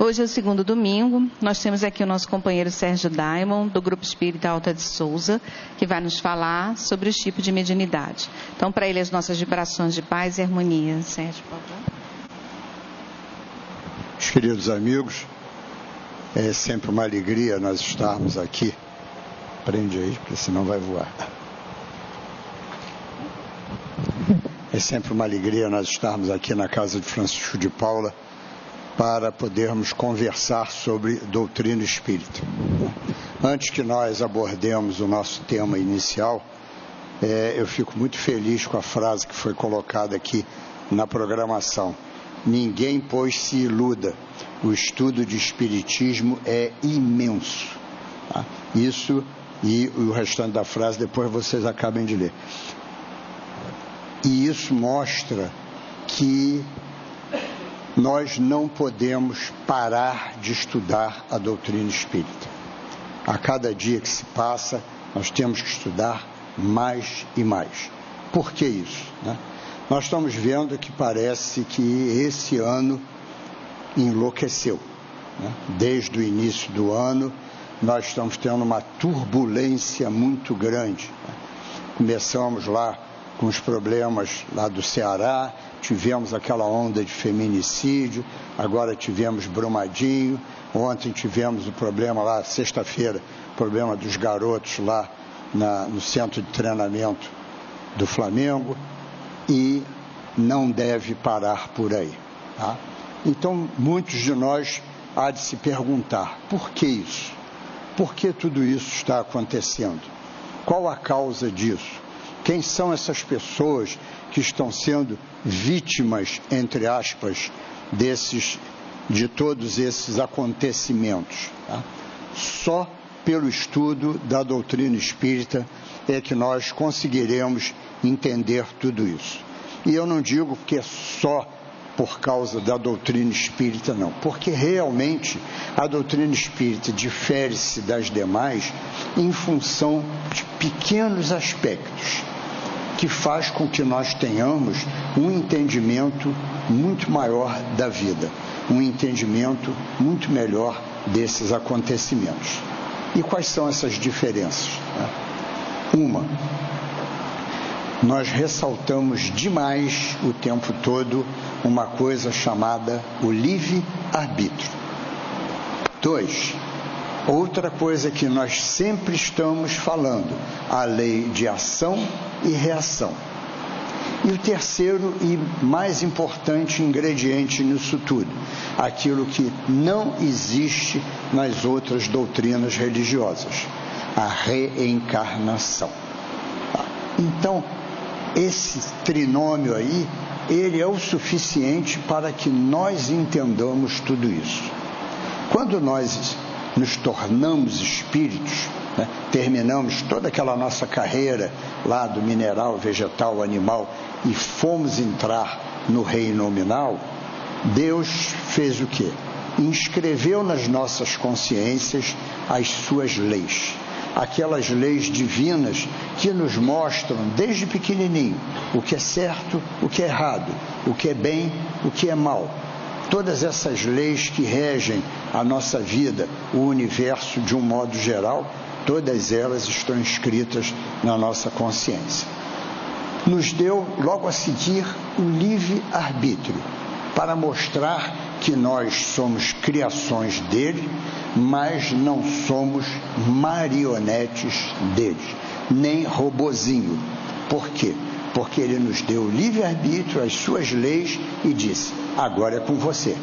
Hoje é o segundo domingo, nós temos aqui o nosso companheiro Sérgio Daimon, do Grupo Espírita Alta de Souza, que vai nos falar sobre os tipos de mediunidade. Então, para ele, as nossas vibrações de paz e harmonia. Sérgio, por favor. Meus queridos amigos, é sempre uma alegria nós estarmos aqui. Prende aí, porque senão vai voar. É sempre uma alegria nós estarmos aqui na casa de Francisco de Paula para podermos conversar sobre doutrina espírita. Antes que nós abordemos o nosso tema inicial, eu fico muito feliz com a frase que foi colocada aqui na programação. Ninguém, pois, se iluda. O estudo de espiritismo é imenso. Tá? Isso e o restante da frase depois vocês acabem de ler. E isso mostra que nós não podemos parar de estudar a doutrina espírita. A cada dia que se passa, nós temos que estudar mais e mais. Por que isso, né? Nós estamos vendo que parece que esse ano enlouqueceu, né? Desde o início do ano, nós estamos tendo uma turbulência muito grande, né? Começamos lá com os problemas lá do Ceará, tivemos aquela onda de feminicídio, agora tivemos Brumadinho, ontem tivemos o problema lá, sexta-feira, o problema dos garotos lá no centro de treinamento do Flamengo, e não deve parar por aí. Tá? Então, muitos de nós há de se perguntar, por que isso? Por que tudo isso está acontecendo? Qual a causa disso? Quem são essas pessoas que estão sendo vítimas, entre aspas, de todos esses acontecimentos? Tá? Só pelo estudo da doutrina espírita é que nós conseguiremos entender tudo isso. E eu não digo que é só por causa da doutrina espírita, não. Porque realmente a doutrina espírita difere-se das demais em função de pequenos aspectos que faz com que nós tenhamos um entendimento muito maior da vida, um entendimento muito melhor desses acontecimentos. E quais são essas diferenças? Uma, nós ressaltamos demais o tempo todo uma coisa chamada o livre-arbítrio. 2, outra coisa que nós sempre estamos falando, a lei de ação e reação. E o terceiro e mais importante ingrediente nisso tudo, aquilo que não existe nas outras doutrinas religiosas, a reencarnação. Então, esse trinômio aí, ele é o suficiente para que nós entendamos tudo isso. Quando nós nos tornamos espíritos, né, terminamos toda aquela nossa carreira lá do mineral, vegetal, animal e fomos entrar no reino nominal, Deus fez o quê? Inscreveu nas nossas consciências as suas leis, aquelas leis divinas que nos mostram desde pequenininho o que é certo, o que é errado, o que é bem, o que é mal. Todas essas leis que regem a nossa vida, o universo de um modo geral, todas elas estão escritas na nossa consciência. Nos deu, logo a seguir, o livre-arbítrio, para mostrar que nós somos criações dele, mas não somos marionetes dele, nem robozinho. Por quê? Porque ele nos deu o livre-arbítrio, as suas leis, e disse, agora é com você.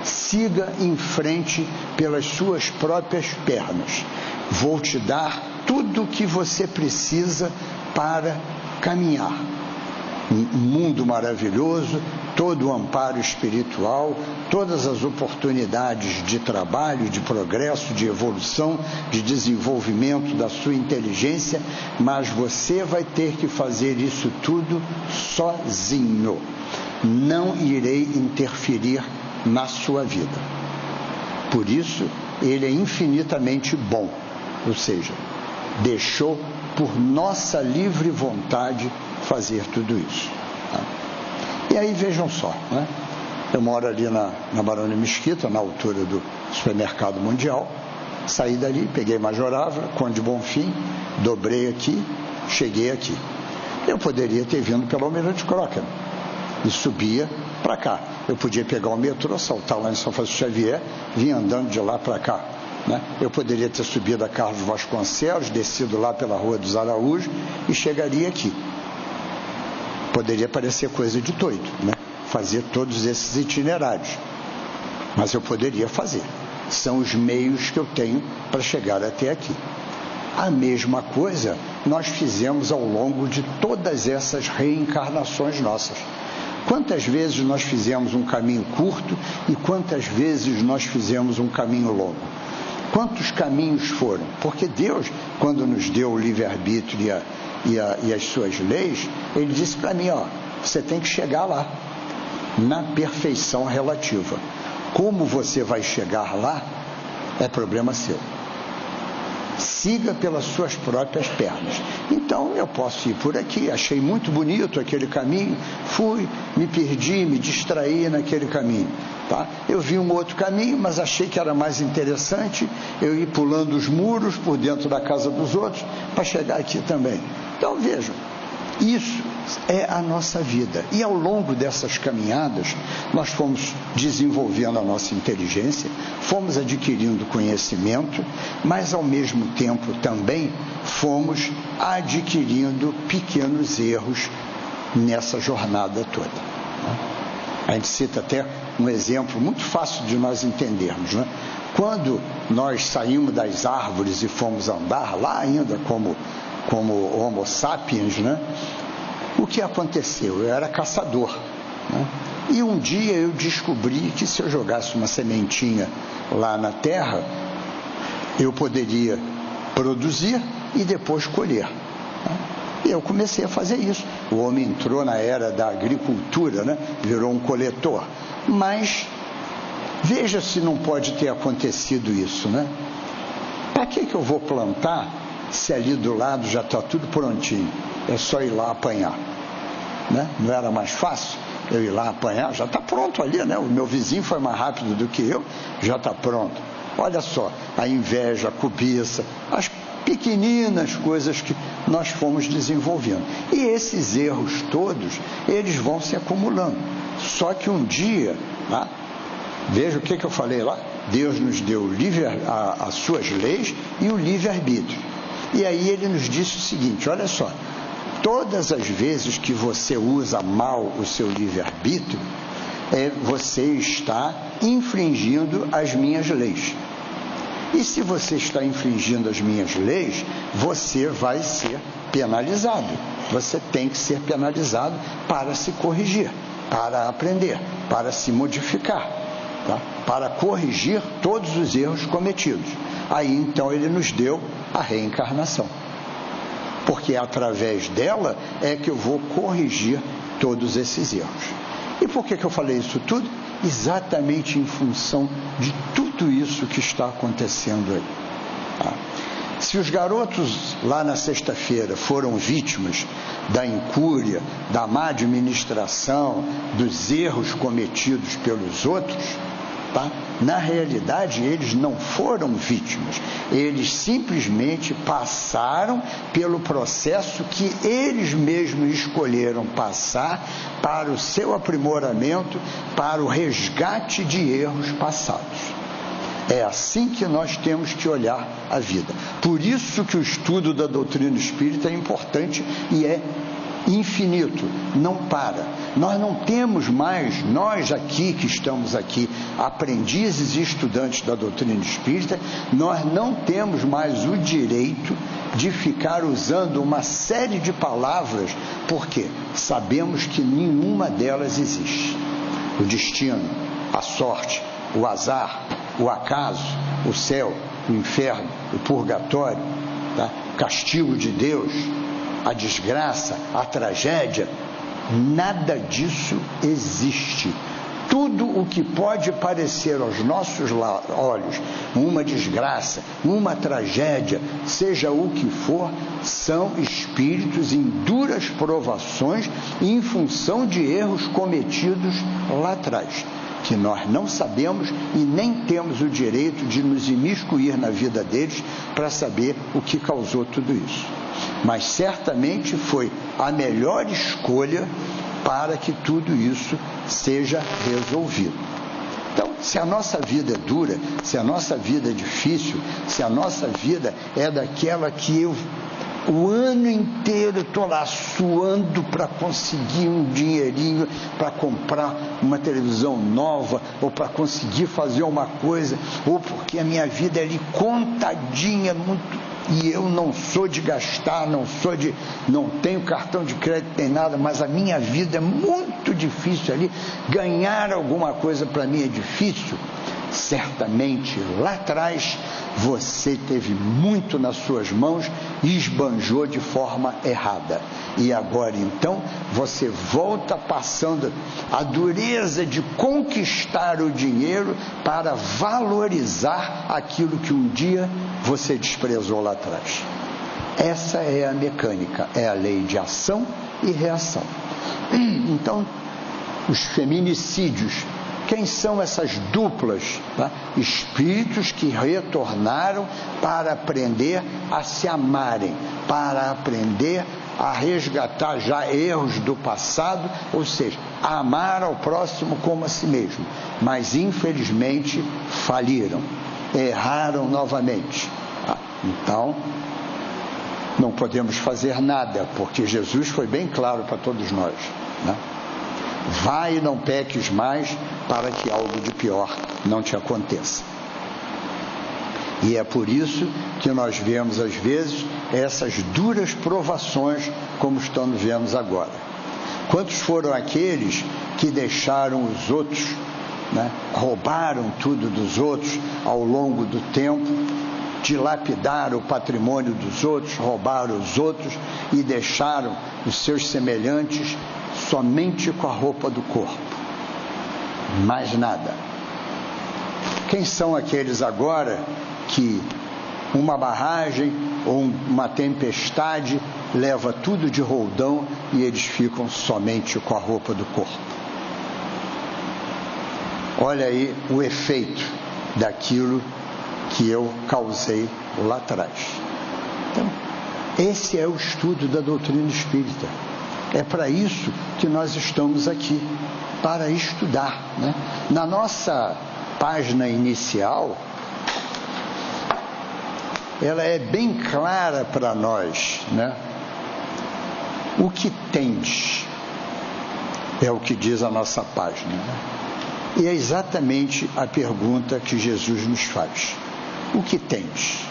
Siga em frente pelas suas próprias pernas. Vou te dar tudo o que você precisa para caminhar. Um mundo maravilhoso, todo o amparo espiritual, todas as oportunidades de trabalho, de progresso, de evolução, de desenvolvimento da sua inteligência, mas você vai ter que fazer isso tudo sozinho. Não irei interferir na sua vida. Por isso, ele é infinitamente bom, ou seja, deixou por nossa livre vontade fazer tudo isso. Tá? E aí vejam só, né? Eu moro ali na Barão de Mesquita, na altura do Supermercado Mundial. Saí dali, peguei Major Ávila, Conde Bonfim, dobrei aqui, cheguei aqui. Eu poderia ter vindo pelo Almirante Crocker e subia para cá. Eu podia pegar o metrô, saltar lá em São Francisco Xavier, vir andando de lá para cá, né? Eu poderia ter subido a Carlos Vasconcelos, descido lá pela Rua dos Araújos e chegaria aqui. Poderia parecer coisa de doido, né? Fazer todos esses itinerários, mas eu poderia fazer. São os meios que eu tenho para chegar até aqui. A mesma coisa nós fizemos ao longo de todas essas reencarnações nossas. Quantas vezes nós fizemos um caminho curto e quantas vezes nós fizemos um caminho longo? Quantos caminhos foram? Porque Deus, quando nos deu o livre-arbítrio e as suas leis, Ele disse para mim, ó, você tem que chegar lá, na perfeição relativa. Como você vai chegar lá, é problema seu. Siga pelas suas próprias pernas. Então, eu posso ir por aqui, achei muito bonito aquele caminho, fui, me perdi, me distraí naquele caminho. Tá? Eu vi um outro caminho, mas achei que era mais interessante eu ir pulando os muros por dentro da casa dos outros para chegar aqui também. Então, vejam, isso é a nossa vida. E ao longo dessas caminhadas, nós fomos desenvolvendo a nossa inteligência, fomos adquirindo conhecimento, mas ao mesmo tempo também fomos adquirindo pequenos erros nessa jornada toda. A gente cita até um exemplo muito fácil de nós entendermos, né? Quando nós saímos das árvores e fomos andar, lá ainda como Homo sapiens, né? O que aconteceu? Eu era caçador, né? E um dia eu descobri que se eu jogasse uma sementinha lá na terra, eu poderia produzir e depois colher, né? E eu comecei a fazer isso. O homem entrou na era da agricultura, né? Virou um coletor. Mas veja se não pode ter acontecido isso, né? Para que eu vou plantar se ali do lado já está tudo prontinho? É só ir lá apanhar, né? Não era mais fácil eu ir lá apanhar? Já está pronto ali, né? O meu vizinho foi mais rápido do que eu, já está pronto. Olha só, a inveja, a cobiça, as pequeninas coisas que nós fomos desenvolvendo. E esses erros todos, eles vão se acumulando. Só que um dia, né? Veja o que eu falei lá, Deus nos deu as suas leis e o livre-arbítrio. E aí Ele nos disse o seguinte, olha só, todas as vezes que você usa mal o seu livre-arbítrio, você está infringindo as minhas leis. E se você está infringindo as minhas leis, você vai ser penalizado. Você tem que ser penalizado para se corrigir, para aprender, para se modificar, tá? Para corrigir todos os erros cometidos. Aí então Ele nos deu a reencarnação. Porque através dela é que eu vou corrigir todos esses erros. E por que eu falei isso tudo? Exatamente em função de tudo isso que está acontecendo aí. Tá? Se os garotos lá na sexta-feira foram vítimas da incúria, da má administração, dos erros cometidos pelos outros, tá? Na realidade, eles não foram vítimas, eles simplesmente passaram pelo processo que eles mesmos escolheram passar para o seu aprimoramento, para o resgate de erros passados. É assim que nós temos que olhar a vida. Por isso que o estudo da doutrina espírita é importante e é infinito, não para. Nós não temos mais, nós aqui que estamos aqui, aprendizes e estudantes da doutrina espírita, nós não temos mais o direito de ficar usando uma série de palavras, porque sabemos que nenhuma delas existe. O destino, a sorte, o azar, o acaso, o céu, o inferno, o purgatório, tá? O castigo de Deus, a desgraça, a tragédia, nada disso existe. Tudo o que pode parecer aos nossos olhos uma desgraça, uma tragédia, seja o que for, são espíritos em duras provações em função de erros cometidos lá atrás. que nós não sabemos e nem temos o direito de nos imiscuir na vida deles para saber o que causou tudo isso. Mas certamente foi a melhor escolha para que tudo isso seja resolvido. Então, se a nossa vida é dura, se a nossa vida é difícil, se a nossa vida é daquela que o ano inteiro estou lá suando para conseguir um dinheirinho para comprar uma televisão nova, ou para conseguir fazer uma coisa, ou porque a minha vida é ali contadinha muito, e eu não sou de gastar, não tenho cartão de crédito nem nada, mas a minha vida é muito difícil ali, ganhar alguma coisa para mim é difícil. Certamente lá atrás você teve muito nas suas mãos e esbanjou de forma errada. E agora então você volta passando a dureza de conquistar o dinheiro para valorizar aquilo que um dia você desprezou lá atrás. Essa é a mecânica, é a lei de ação e reação. Então, os feminicídios, quem são essas duplas? Tá? Espíritos que retornaram para aprender a se amarem, para aprender a resgatar já erros do passado, ou seja, a amar ao próximo como a si mesmo. Mas, infelizmente, faliram, erraram novamente. Então, não podemos fazer nada, porque Jesus foi bem claro para todos nós, né? Vai e não peques mais, para que algo de pior não te aconteça. E é por isso que nós vemos às vezes essas duras provações como estamos vendo agora. Quantos foram aqueles que deixaram os outros, né, roubaram tudo dos outros ao longo do tempo, dilapidaram o patrimônio dos outros, roubaram os outros e deixaram os seus semelhantes somente com a roupa do corpo, mais nada. Quem são aqueles agora que uma barragem ou uma tempestade leva tudo de roldão e eles ficam somente com a roupa do corpo? Olha aí o efeito daquilo que eu causei lá atrás. Então, esse é o estudo da doutrina espírita. É para isso que nós estamos aqui, para estudar, né? Na nossa página inicial, ela é bem clara para nós, né? O que tendes, é o que diz a nossa página, né? E é exatamente a pergunta que Jesus nos faz. O que tendes?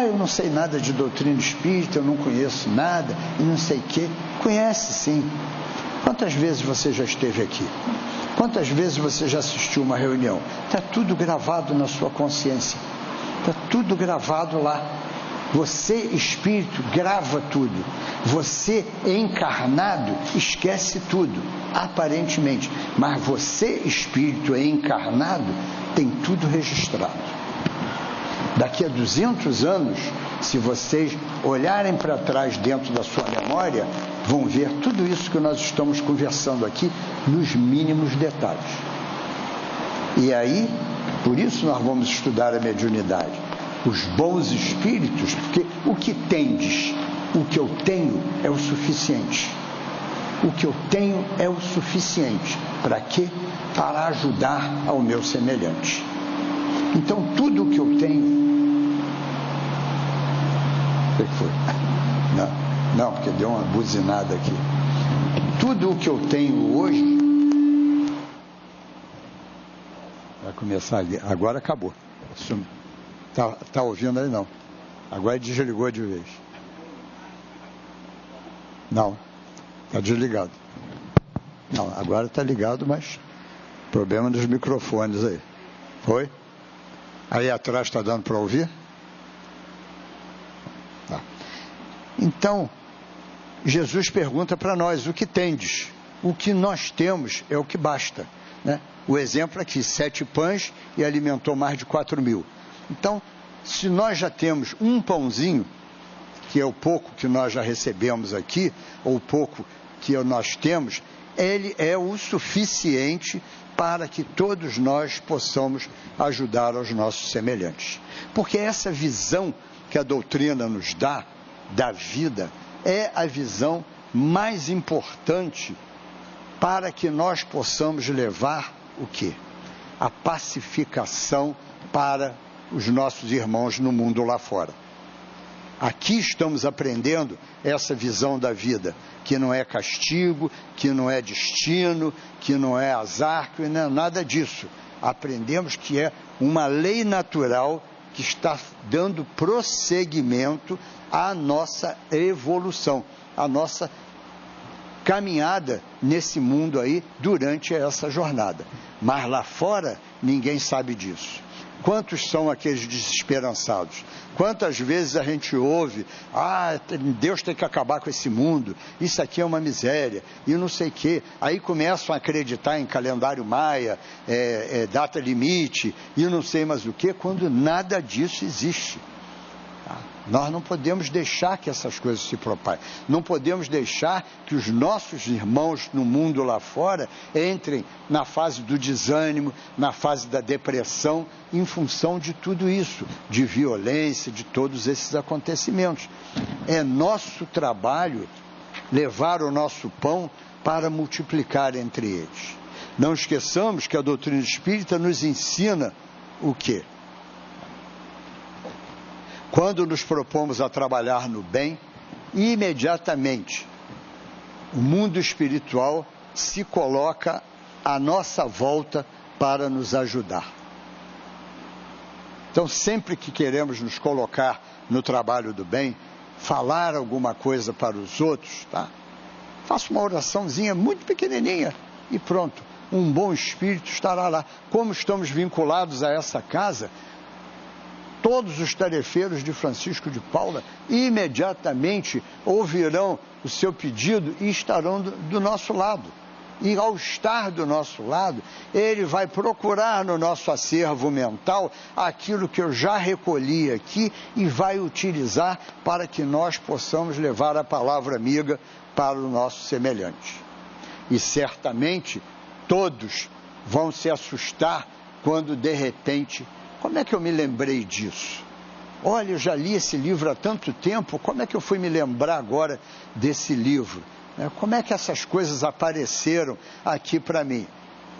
Eu não sei nada de doutrina espírita, eu não conheço nada, e não sei o quê. Conhece sim. Quantas vezes você já esteve aqui? Quantas vezes você já assistiu uma reunião? Está tudo gravado na sua consciência. Está tudo gravado lá. Você, espírito, grava tudo. Você, encarnado, esquece tudo, aparentemente. Mas você, espírito encarnado, tem tudo registrado. Daqui a 200 anos, se vocês olharem para trás dentro da sua memória, vão ver tudo isso que nós estamos conversando aqui nos mínimos detalhes. E aí, por isso nós vamos estudar a mediunidade. Os bons espíritos, porque o que tendes, o que eu tenho é o suficiente. O que eu tenho é o suficiente. Para quê? Para ajudar ao meu semelhante. Então, tudo o que eu tenho... O que foi? Não, porque deu uma buzinada aqui. Tudo o que eu tenho hoje... Vai começar ali. Agora acabou. Tá ouvindo aí? Não. Agora desligou de vez. Não. Está desligado. Não, agora está ligado, mas... Problema dos microfones aí. Foi? Aí atrás está dando para ouvir? Tá. Então, Jesus pergunta para nós, o que tendes? O que nós temos é o que basta, né? O exemplo aqui, 7 pães e alimentou mais de 4.000. Então, se nós já temos um pãozinho, que é o pouco que nós já recebemos aqui, ou o pouco que nós temos, ele é o suficiente para que todos nós possamos ajudar aos nossos semelhantes. Porque essa visão que a doutrina nos dá da vida é a visão mais importante para que nós possamos levar o quê? A pacificação para os nossos irmãos no mundo lá fora. Aqui estamos aprendendo essa visão da vida, que não é castigo, que não é destino, que não é azar, que não é nada disso. Aprendemos que é uma lei natural que está dando prosseguimento à nossa evolução, à nossa caminhada nesse mundo aí durante essa jornada. Mas lá fora ninguém sabe disso. Quantos são aqueles desesperançados? Quantas vezes a gente ouve, Deus tem que acabar com esse mundo, isso aqui é uma miséria, e não sei o quê. Aí começam a acreditar em calendário maia, data limite, e não sei mais o quê, quando nada disso existe. Nós não podemos deixar que essas coisas se propaguem. Não podemos deixar que os nossos irmãos no mundo lá fora entrem na fase do desânimo, na fase da depressão, em função de tudo isso, de violência, de todos esses acontecimentos. É nosso trabalho levar o nosso pão para multiplicar entre eles. Não esqueçamos que a doutrina espírita nos ensina o quê? Quando nos propomos a trabalhar no bem, imediatamente o mundo espiritual se coloca à nossa volta para nos ajudar. Então, sempre que queremos nos colocar no trabalho do bem, falar alguma coisa para os outros, faça uma oraçãozinha muito pequenininha e pronto, um bom espírito estará lá. Como estamos vinculados a essa casa, todos os tarefeiros de Francisco de Paula imediatamente ouvirão o seu pedido e estarão do nosso lado. E ao estar do nosso lado, ele vai procurar no nosso acervo mental aquilo que eu já recolhi aqui e vai utilizar para que nós possamos levar a palavra amiga para o nosso semelhante. E certamente todos vão se assustar quando de repente... Como é que eu me lembrei disso? Olha, eu já li esse livro há tanto tempo, como é que eu fui me lembrar agora desse livro? Como é que essas coisas apareceram aqui para mim?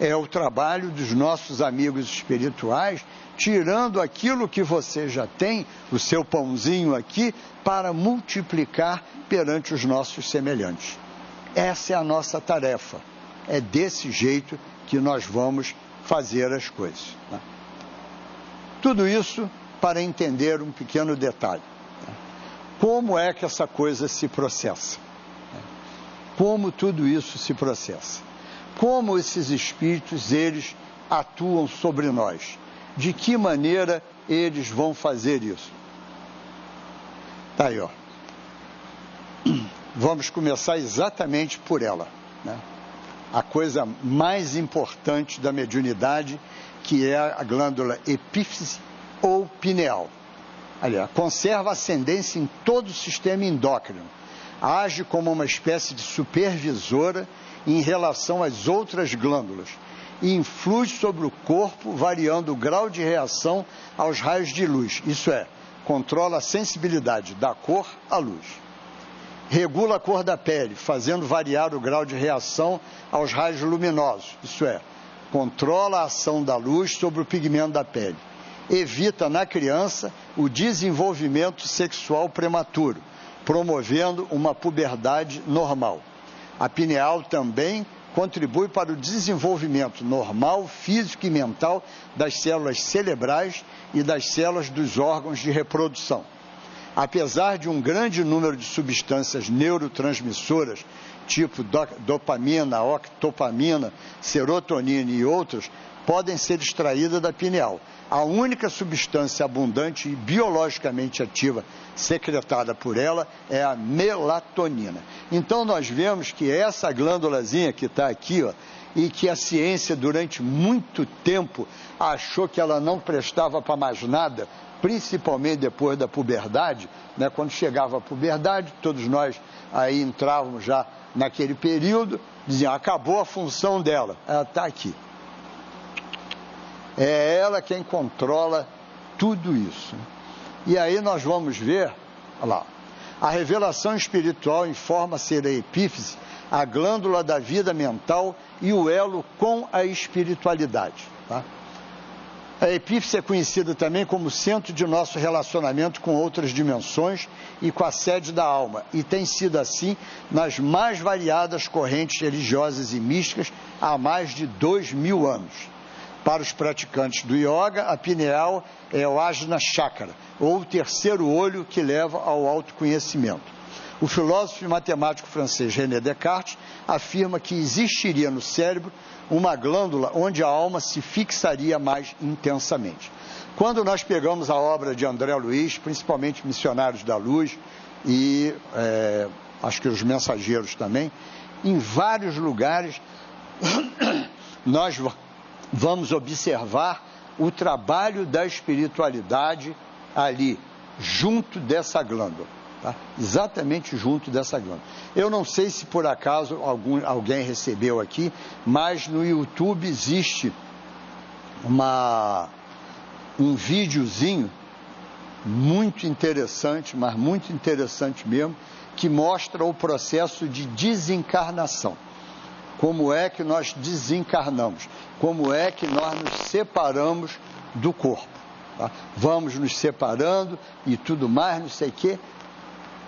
É o trabalho dos nossos amigos espirituais, tirando aquilo que você já tem, o seu pãozinho aqui, para multiplicar perante os nossos semelhantes. Essa é a nossa tarefa. É desse jeito que nós vamos fazer as coisas. Tudo isso para entender um pequeno detalhe. Como é que essa coisa se processa? Como tudo isso se processa? Como esses espíritos, eles atuam sobre nós? De que maneira eles vão fazer isso? Tá aí, ó. Vamos começar exatamente por ela, a coisa mais importante da mediunidade, que é a glândula epífise ou pineal. Aliás, conserva ascendência em todo o sistema endócrino. Age como uma espécie de supervisora em relação às outras glândulas e influi sobre o corpo, variando o grau de reação aos raios de luz. Isso é, controla a sensibilidade da cor à luz. Regula a cor da pele, fazendo variar o grau de reação aos raios luminosos. Isso é, controla a ação da luz sobre o pigmento da pele. Evita na criança o desenvolvimento sexual prematuro, promovendo uma puberdade normal. A pineal também contribui para o desenvolvimento normal, físico e mental das células cerebrais e das células dos órgãos de reprodução. Apesar de um grande número de substâncias neurotransmissoras, tipo dopamina, octopamina, serotonina e outras, podem ser extraídas da pineal. A única substância abundante e biologicamente ativa secretada por ela é a melatonina. Então nós vemos que essa glândulazinha que está aqui, ó, e que a ciência durante muito tempo achou que ela não prestava para mais nada, principalmente depois da puberdade, quando chegava a puberdade, todos nós aí entrávamos já naquele período, diziam, acabou a função dela, ela está aqui. É ela quem controla tudo isso. E aí nós vamos ver, olha lá, a revelação espiritual informa ser a epífise, a glândula da vida mental e o elo com a espiritualidade. Tá? A epífise é conhecida também como centro de nosso relacionamento com outras dimensões e com a sede da alma, e tem sido assim nas mais variadas correntes religiosas e místicas há mais de 2000 anos. Para os praticantes do yoga, a pineal é o Ajna Chakra, ou o terceiro olho que leva ao autoconhecimento. O filósofo e matemático francês René Descartes afirma que existiria no cérebro uma glândula onde a alma se fixaria mais intensamente. Quando nós pegamos a obra de André Luiz, principalmente Missionários da Luz e acho que os Mensageiros também, em vários lugares nós vamos observar o trabalho da espiritualidade ali, junto dessa glândula. Tá? Exatamente junto dessa glândula. Eu não sei se por acaso alguém recebeu aqui, mas no YouTube existe um videozinho muito interessante, mas muito interessante mesmo, que mostra o processo de desencarnação. Como é que nós desencarnamos? Como é que nós nos separamos do corpo? Tá? Vamos nos separando e tudo mais, não sei o quê,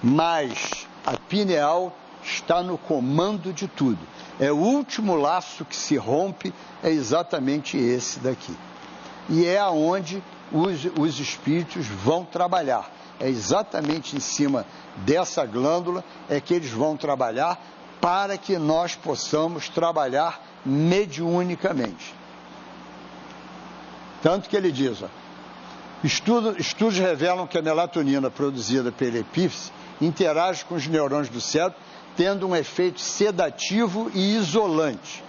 mas a pineal está no comando de tudo. É o último laço que se rompe, é exatamente esse daqui. E é aonde os espíritos vão trabalhar. É exatamente em cima dessa glândula é que eles vão trabalhar para que nós possamos trabalhar mediunicamente. Tanto que ele diz, ó, estudos revelam que a melatonina produzida pela epífise interage com os neurônios do cérebro, tendo um efeito sedativo e isolante.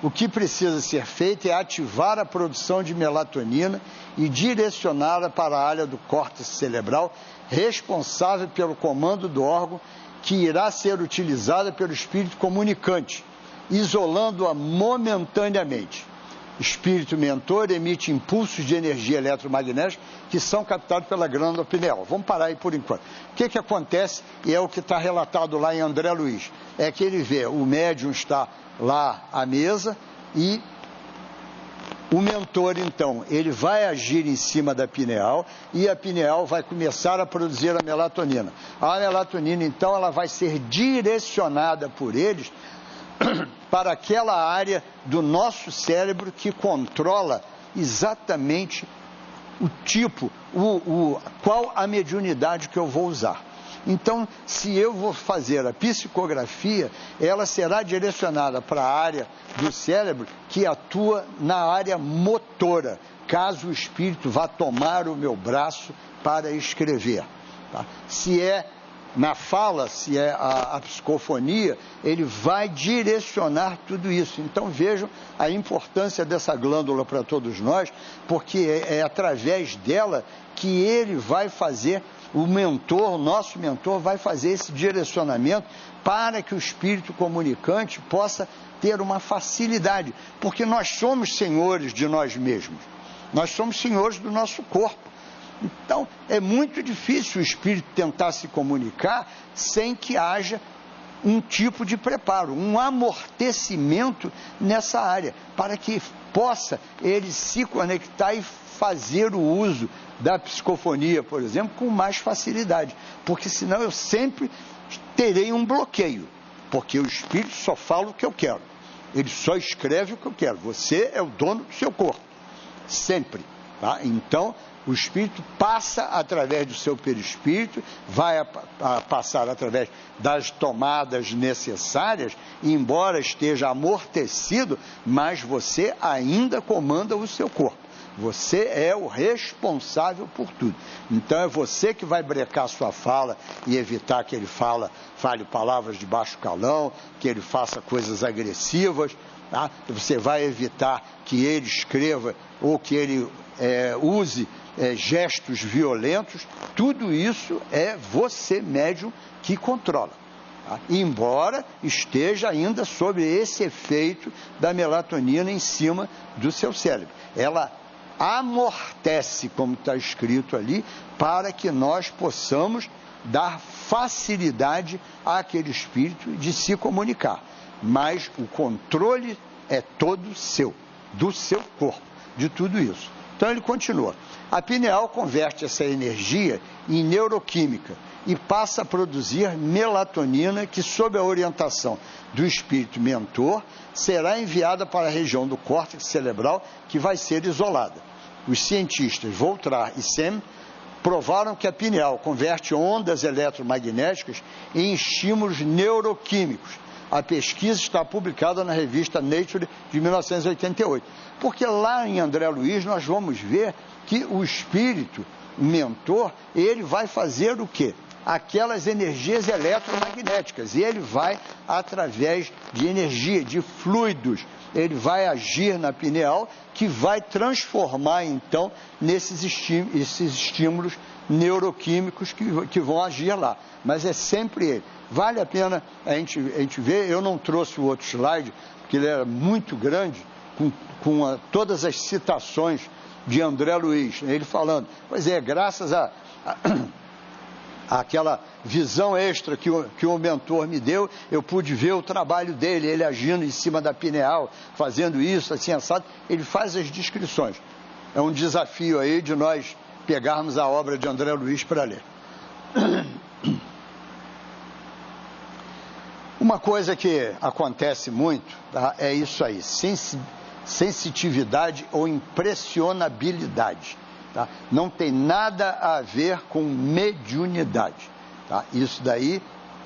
O que precisa ser feito é ativar a produção de melatonina e direcioná-la para a área do córtex cerebral, responsável pelo comando do órgão, que irá ser utilizada pelo espírito comunicante, isolando-a momentaneamente. Espírito mentor emite impulsos de energia eletromagnética que são captados pela glândula pineal. Vamos parar aí por enquanto. O que acontece, e é o que está relatado lá em André Luiz, é que ele vê, o médium está lá à mesa e o mentor, então, ele vai agir em cima da pineal e a pineal vai começar a produzir a melatonina. A melatonina, então, ela vai ser direcionada por eles para aquela área do nosso cérebro que controla exatamente o tipo, qual a mediunidade que eu vou usar. Então, se eu vou fazer a psicografia, ela será direcionada para a área do cérebro que atua na área motora, caso o espírito vá tomar o meu braço para escrever. Tá? Se é na fala, se é a psicofonia, ele vai direcionar tudo isso. Então vejam a importância dessa glândula para todos nós, porque é através dela que ele vai fazer, o mentor, o nosso mentor vai fazer esse direcionamento para que o espírito comunicante possa ter uma facilidade, porque nós somos senhores de nós mesmos, nós somos senhores do nosso corpo. Então, é muito difícil o espírito tentar se comunicar sem que haja um tipo de preparo, um amortecimento nessa área, para que possa ele se conectar e fazer o uso da psicofonia, por exemplo, com mais facilidade, porque senão eu sempre terei um bloqueio, porque o espírito só fala o que eu quero, ele só escreve o que eu quero, você é o dono do seu corpo, sempre, tá? Então, o espírito passa através do seu perispírito, vai passar através das tomadas necessárias, embora esteja amortecido, mas você ainda comanda o seu corpo. Você é o responsável por tudo. Então é você que vai brecar sua fala e evitar que ele fale palavras de baixo calão, que ele faça coisas agressivas. Tá? Você vai evitar que ele escreva ou que ele use gestos violentos. Tudo isso é você, médium, que controla. Tá? Embora esteja ainda sob esse efeito da melatonina em cima do seu cérebro. Ela amortece, como está escrito ali, para que nós possamos dar facilidade àquele espírito de se comunicar. Mas o controle é todo seu, do seu corpo, de tudo isso. Então ele continua. A pineal converte essa energia em neuroquímica e passa a produzir melatonina que, sob a orientação do espírito mentor, será enviada para a região do córtex cerebral, que vai ser isolada. Os cientistas Voltrar e Sem provaram que a pineal converte ondas eletromagnéticas em estímulos neuroquímicos. A pesquisa está publicada na revista Nature de 1988. Porque lá em André Luiz nós vamos ver que o espírito, o mentor, ele vai fazer o quê? Aquelas energias eletromagnéticas. E ele vai, através de energia, de fluidos, ele vai agir na pineal, que vai transformar, então, esses estímulos neuroquímicos que vão agir lá. Mas é sempre ele. Vale a pena a gente ver. Eu não trouxe o outro slide, porque ele era muito grande, com todas as citações de André Luiz. Ele falando, pois é, graças àquela visão extra que o mentor me deu, eu pude ver o trabalho dele, ele agindo em cima da pineal, fazendo isso, assim, assado. Ele faz as descrições. É um desafio aí de nós pegarmos a obra de André Luiz para ler. Uma coisa que acontece muito, tá, é isso aí, sensitividade ou impressionabilidade. Tá? Não tem nada a ver com mediunidade. Tá? Isso daí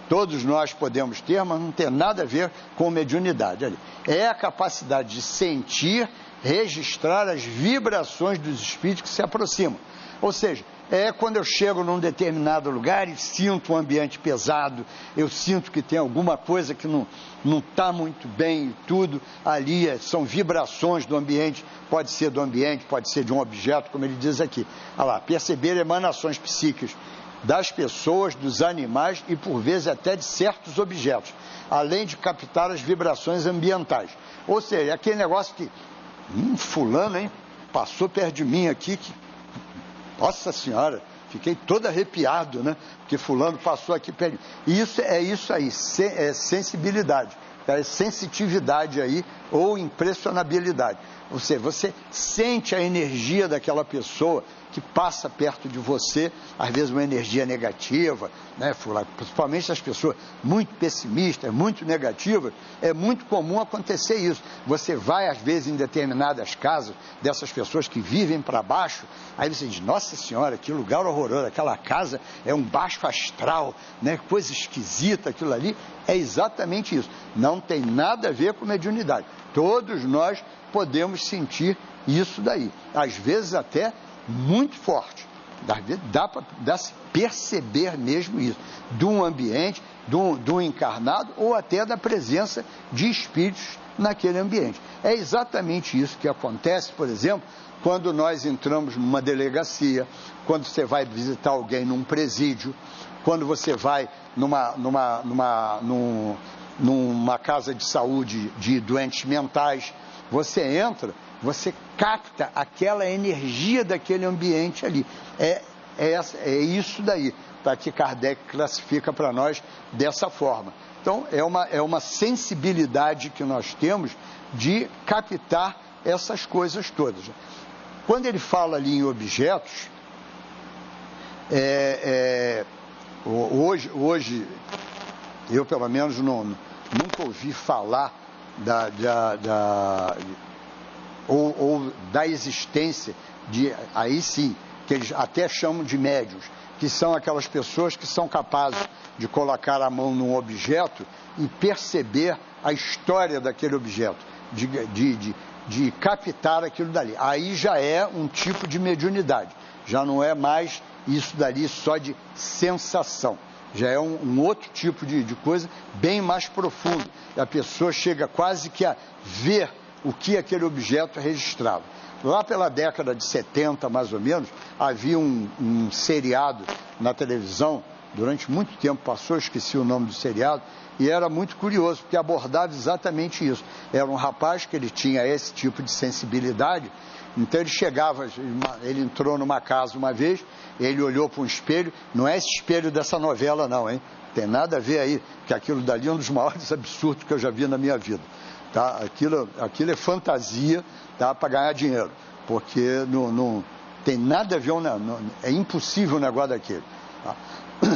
todos nós podemos ter, mas não tem nada a ver com mediunidade. Ali. É a capacidade de sentir, registrar as vibrações dos espíritos que se aproximam. Ou seja, é quando eu chego num determinado lugar e sinto um ambiente pesado, eu sinto que tem alguma coisa que não está muito bem e tudo ali, são vibrações do ambiente, pode ser do ambiente, pode ser de um objeto, como ele diz aqui. Olha lá, perceber emanações psíquicas das pessoas, dos animais e por vezes até de certos objetos, além de captar as vibrações ambientais. Ou seja, aquele negócio que, fulano, hein, passou perto de mim aqui, nossa senhora, fiquei todo arrepiado, né? Porque fulano passou aqui perto. Isso aí, é sensibilidade, é sensitividade aí, ou impressionabilidade. Ou seja, você sente a energia daquela pessoa que passa perto de você, às vezes uma energia negativa, né? Principalmente as pessoas muito pessimistas, muito negativas, é muito comum acontecer isso. Você vai, às vezes, em determinadas casas, dessas pessoas que vivem para baixo, aí você diz, nossa senhora, que lugar horroroso, aquela casa é um baixo astral, né? Coisa esquisita aquilo ali. É exatamente isso. Não tem nada a ver com mediunidade. Todos nós podemos sentir isso daí. Às vezes até muito forte. Dá para perceber mesmo isso. De um ambiente, de um encarnado ou até da presença de espíritos naquele ambiente. É exatamente isso que acontece, por exemplo, quando nós entramos numa delegacia, quando você vai visitar alguém num presídio, quando você vai numa casa de saúde de doentes mentais, você entra, você capta aquela energia daquele ambiente ali. É isso daí, tá, que Kardec classifica para nós dessa forma. Então, é uma sensibilidade que nós temos de captar essas coisas todas. Quando ele fala ali em objetos, hoje eu pelo menos nunca ouvi falar ou da existência aí sim, que eles até chamam de médiuns, que são aquelas pessoas que são capazes de colocar a mão num objeto e perceber a história daquele objeto, de captar aquilo dali. Aí já é um tipo de mediunidade, já não é mais isso dali só de sensação. Já é um outro tipo de coisa bem mais profundo. A pessoa chega quase que a ver o que aquele objeto registrava. Lá pela década de 70, mais ou menos, havia um seriado na televisão, durante muito tempo passou, esqueci o nome do seriado, e era muito curioso, porque abordava exatamente isso. Era um rapaz que ele tinha esse tipo de sensibilidade, Então ele chegava, ele entrou numa casa uma vez, ele olhou para um espelho, não é esse espelho dessa novela não, hein? Tem nada a ver aí, que aquilo dali é um dos maiores absurdos que eu já vi na minha vida. Tá? Aquilo é fantasia, tá? Para ganhar dinheiro, porque não tem nada a ver, é impossível o negócio daquele. Tá?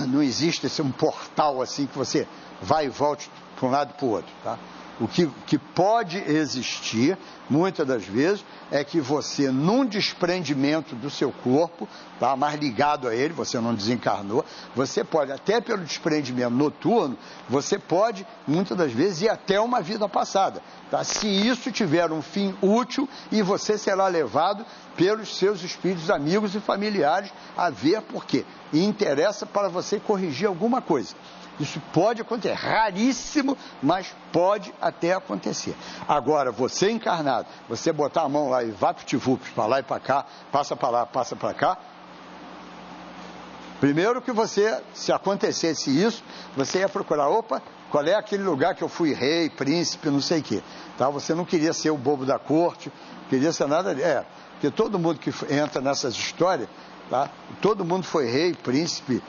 Não existe um portal assim que você vai e volte para um lado e para o outro. Tá? O que pode existir, muitas das vezes, é que você, num desprendimento do seu corpo, tá, mais ligado a ele, você não desencarnou, você pode, até pelo desprendimento noturno, você pode, muitas das vezes, ir até uma vida passada. Tá? Se isso tiver um fim útil, e você será levado pelos seus espíritos amigos e familiares a ver por quê. E interessa para você corrigir alguma coisa. Isso pode acontecer, raríssimo, mas pode até acontecer. Agora, você encarnado, você botar a mão lá e vá para lá e para cá, passa para lá, passa para cá. Primeiro que você, se acontecesse isso, você ia procurar, opa, qual é aquele lugar que eu fui rei, príncipe, não sei o quê. Tá? Você não queria ser o bobo da corte, queria ser nada... porque todo mundo que entra nessas histórias, tá? Todo mundo foi rei, príncipe...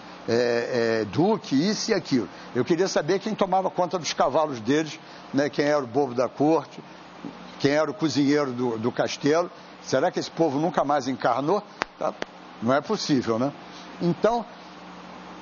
duque, isso e aquilo. Eu queria saber quem tomava conta dos cavalos deles, né, quem era o bobo da corte, quem era o cozinheiro do castelo. Será que esse povo nunca mais encarnou? Tá? Não é possível, né? Então,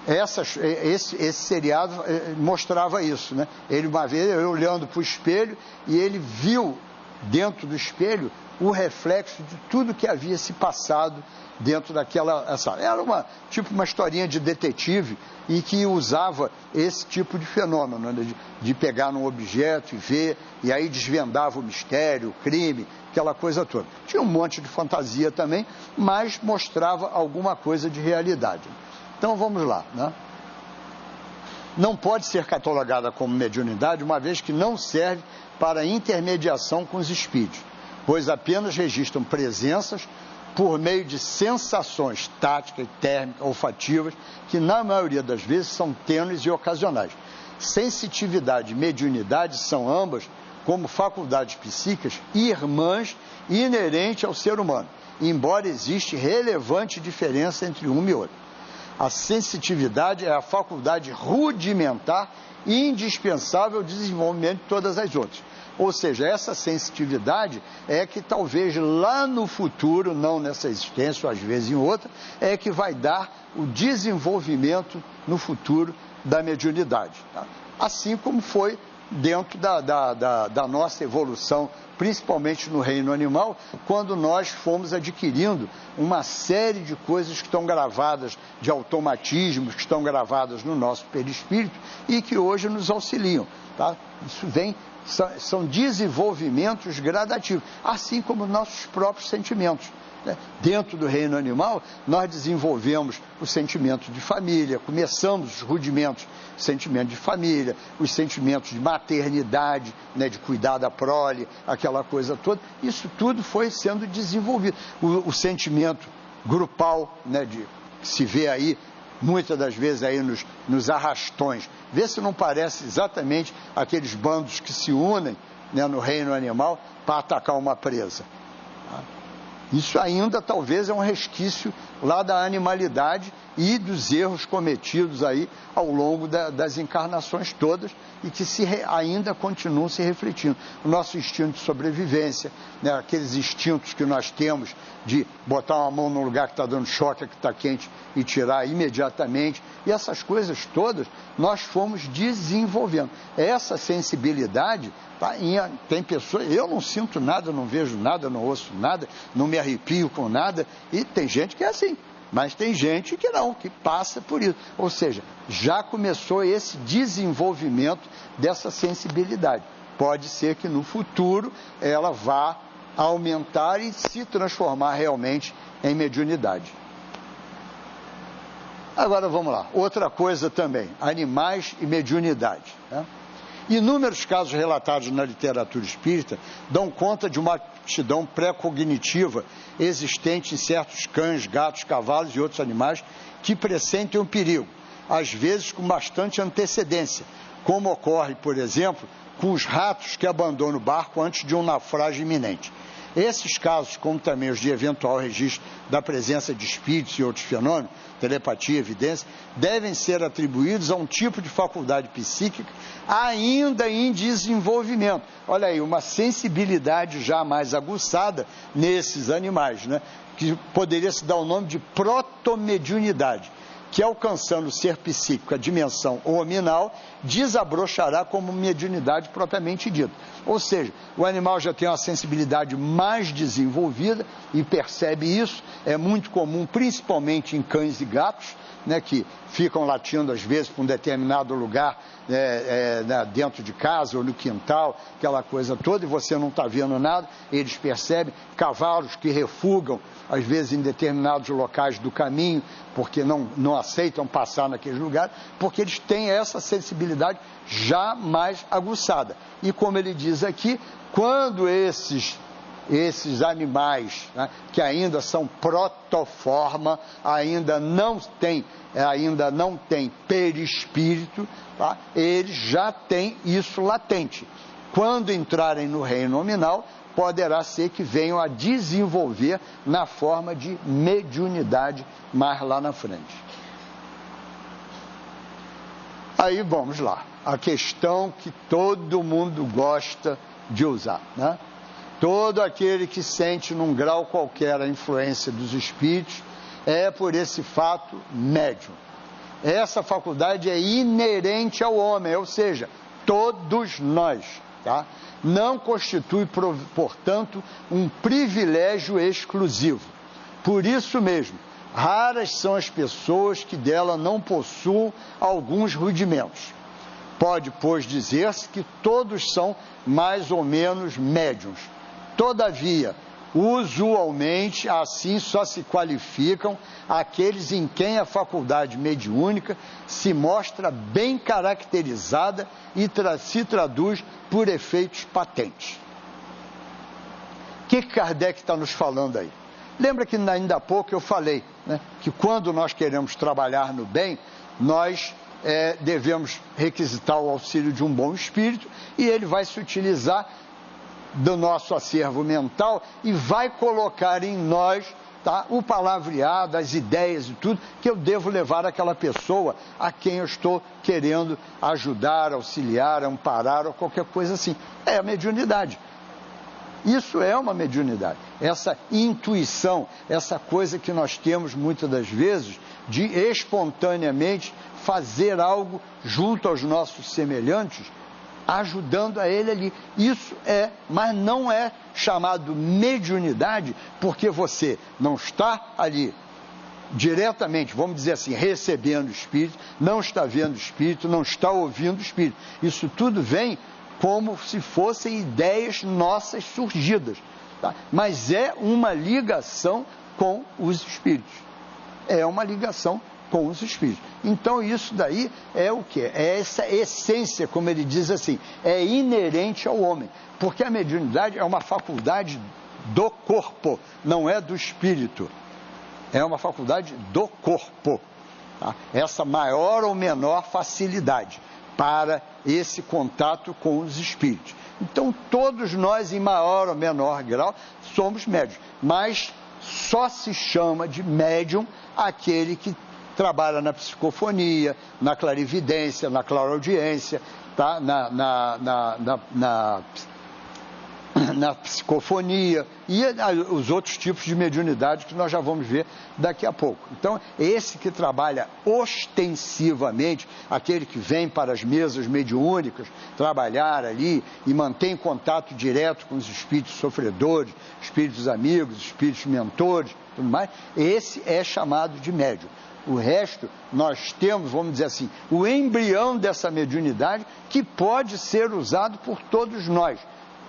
esse seriado mostrava isso, né? Ele uma vez, olhando para o espelho, e ele viu dentro do espelho o reflexo de tudo que havia se passado dentro daquela sala. Era uma historinha de detetive e que usava esse tipo de fenômeno, né, de pegar num objeto e ver, e aí desvendava o mistério, o crime, aquela coisa toda. Tinha um monte de fantasia também, mas mostrava alguma coisa de realidade. Então vamos lá, né? Não pode ser catalogada como mediunidade, uma vez que não serve para intermediação com os espíritos, pois apenas registram presenças por meio de sensações táticas, térmicas, olfativas, que na maioria das vezes são tênues e ocasionais. Sensitividade e mediunidade são ambas, como faculdades psíquicas, irmãs inerentes ao ser humano, embora exista relevante diferença entre uma e outra. A sensitividade é a faculdade rudimentar e indispensável ao desenvolvimento de todas as outras. Ou seja, essa sensitividade é que talvez lá no futuro, não nessa existência, ou às vezes em outra, é que vai dar o desenvolvimento no futuro da mediunidade. Tá? Assim como foi dentro da nossa evolução, principalmente no reino animal, quando nós fomos adquirindo uma série de coisas que estão gravadas, de automatismos que estão gravadas no nosso perispírito e que hoje nos auxiliam. Tá? Isso são desenvolvimentos gradativos, assim como nossos próprios sentimentos. Né? Dentro do reino animal, nós desenvolvemos o sentimento de família, começamos os rudimentos, o sentimento de família, os sentimentos de maternidade, né, de cuidar da prole, aquela coisa toda. Isso tudo foi sendo desenvolvido. O sentimento grupal, né, que se vê aí, muitas das vezes aí nos arrastões. Vê se não parece exatamente aqueles bandos que se unem, né, no reino animal para atacar uma presa. Isso ainda talvez é um resquício lá da animalidade e dos erros cometidos aí ao longo das encarnações todas e que ainda continuam se refletindo. O nosso instinto de sobrevivência, né, aqueles instintos que nós temos de botar uma mão no lugar que está dando choque, que está quente e tirar imediatamente, e essas coisas todas nós fomos desenvolvendo. Essa sensibilidade, tá, tem pessoas, eu não sinto nada, não vejo nada, não ouço nada, não me arrepio com nada, e tem gente que é assim. Mas tem gente que não, que passa por isso. Ou seja, já começou esse desenvolvimento dessa sensibilidade. Pode ser que no futuro ela vá aumentar e se transformar realmente em mediunidade. Agora vamos lá. Outra coisa também, animais e mediunidade. Né? Inúmeros casos relatados na literatura espírita dão conta de uma aptidão pré-cognitiva existente em certos cães, gatos, cavalos e outros animais que pressentem um perigo, às vezes com bastante antecedência, como ocorre, por exemplo, com os ratos que abandonam o barco antes de um naufrágio iminente. Esses casos, como também os de eventual registro da presença de espíritos e outros fenômenos, telepatia, evidência, devem ser atribuídos a um tipo de faculdade psíquica ainda em desenvolvimento. Olha aí, uma sensibilidade já mais aguçada nesses animais, né? Que poderia se dar o nome de protomediunidade, que alcançando o ser psíquico a dimensão hominal, desabrochará como mediunidade propriamente dita. Ou seja, o animal já tem uma sensibilidade mais desenvolvida e percebe isso. É muito comum, principalmente em cães e gatos, né, que ficam latindo às vezes para um determinado lugar, dentro de casa ou no quintal, aquela coisa toda, e você não está vendo nada, eles percebem. Cavalos que refugam, às vezes em determinados locais do caminho, porque não aceitam passar naqueles lugares, porque eles têm essa sensibilidade já mais aguçada. E como ele diz aqui, quando esses animais, né, que ainda são protoforma, ainda não tem perispírito, tá? Eles já têm isso latente. Quando entrarem no reino nominal, poderá ser que venham a desenvolver na forma de mediunidade mais lá na frente. Aí vamos lá, a questão que todo mundo gosta de usar, né? Todo aquele que sente num grau qualquer a influência dos espíritos é, por esse fato, médium. Essa faculdade é inerente ao homem, ou seja, todos nós, tá? Não constitui, portanto, um privilégio exclusivo. Por isso mesmo, raras são as pessoas que dela não possuam alguns rudimentos. Pode, pois, dizer-se que todos são mais ou menos médiuns. Todavia, usualmente, assim só se qualificam aqueles em quem a faculdade mediúnica se mostra bem caracterizada e se traduz por efeitos patentes. O que Kardec está nos falando aí? Lembra que ainda há pouco eu falei, né, que quando nós queremos trabalhar no bem, nós devemos requisitar o auxílio de um bom espírito e ele vai se utilizar do nosso acervo mental e vai colocar em nós, tá, o palavreado, as ideias e tudo que eu devo levar àquela pessoa a quem eu estou querendo ajudar, auxiliar, amparar ou qualquer coisa assim. É a mediunidade. Isso é uma mediunidade. Essa intuição, essa coisa que nós temos muitas das vezes de espontaneamente fazer algo junto aos nossos semelhantes, ajudando a ele ali. Isso mas não é chamado mediunidade, porque você não está ali diretamente, vamos dizer assim, recebendo o espírito, não está vendo o espírito, não está ouvindo o espírito. Isso tudo vem como se fossem ideias nossas surgidas, tá? Mas é uma ligação com os espíritos. É uma ligação com os espíritos. Então isso daí é o quê? É essa essência, como ele diz assim, é inerente ao homem, porque a mediunidade é uma faculdade do corpo, não é do espírito, é uma faculdade do corpo, tá? Essa maior ou menor facilidade para esse contato com os espíritos. Então todos nós, em maior ou menor grau, somos médiums, mas só se chama de médium aquele que trabalha na psicofonia, na clarividência, na clareaudiência, tá? na psicofonia e os outros tipos de mediunidade que nós já vamos ver daqui a pouco. Então, esse que trabalha ostensivamente, aquele que vem para as mesas mediúnicas, trabalhar ali e mantém contato direto com os espíritos sofredores, espíritos amigos, espíritos mentores, tudo mais, esse é chamado de médium. O resto, nós temos, vamos dizer assim, o embrião dessa mediunidade que pode ser usado por todos nós.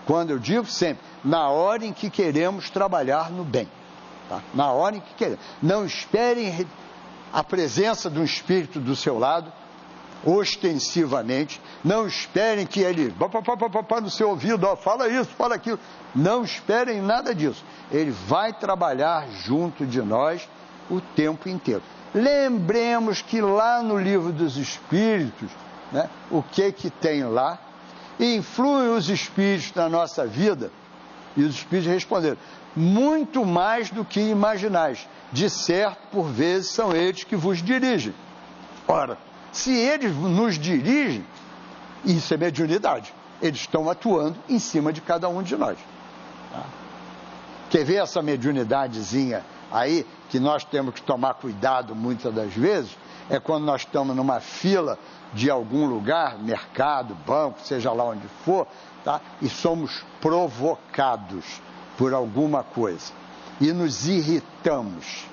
Quando eu digo sempre, na hora em que queremos trabalhar no bem. Tá? Na hora em que queremos. Não esperem a presença de um espírito do seu lado, ostensivamente. Não esperem que ele, no seu ouvido, ó, fala isso, fala aquilo. Não esperem nada disso. Ele vai trabalhar junto de nós o tempo inteiro. Lembremos que lá no Livro dos Espíritos, né, o que tem lá? Influem os espíritos na nossa vida E os espíritos responderam: muito mais do que imaginais, de certo, por vezes, são eles que vos dirigem. Ora, se eles nos dirigem, isso é mediunidade. Eles estão atuando em cima de cada um de nós. Tá? Quer ver essa mediunidadezinha aí, que nós temos que tomar cuidado muitas das vezes? É quando nós estamos numa fila de algum lugar, mercado, banco, seja lá onde for, tá? E somos provocados por alguma coisa e nos irritamos.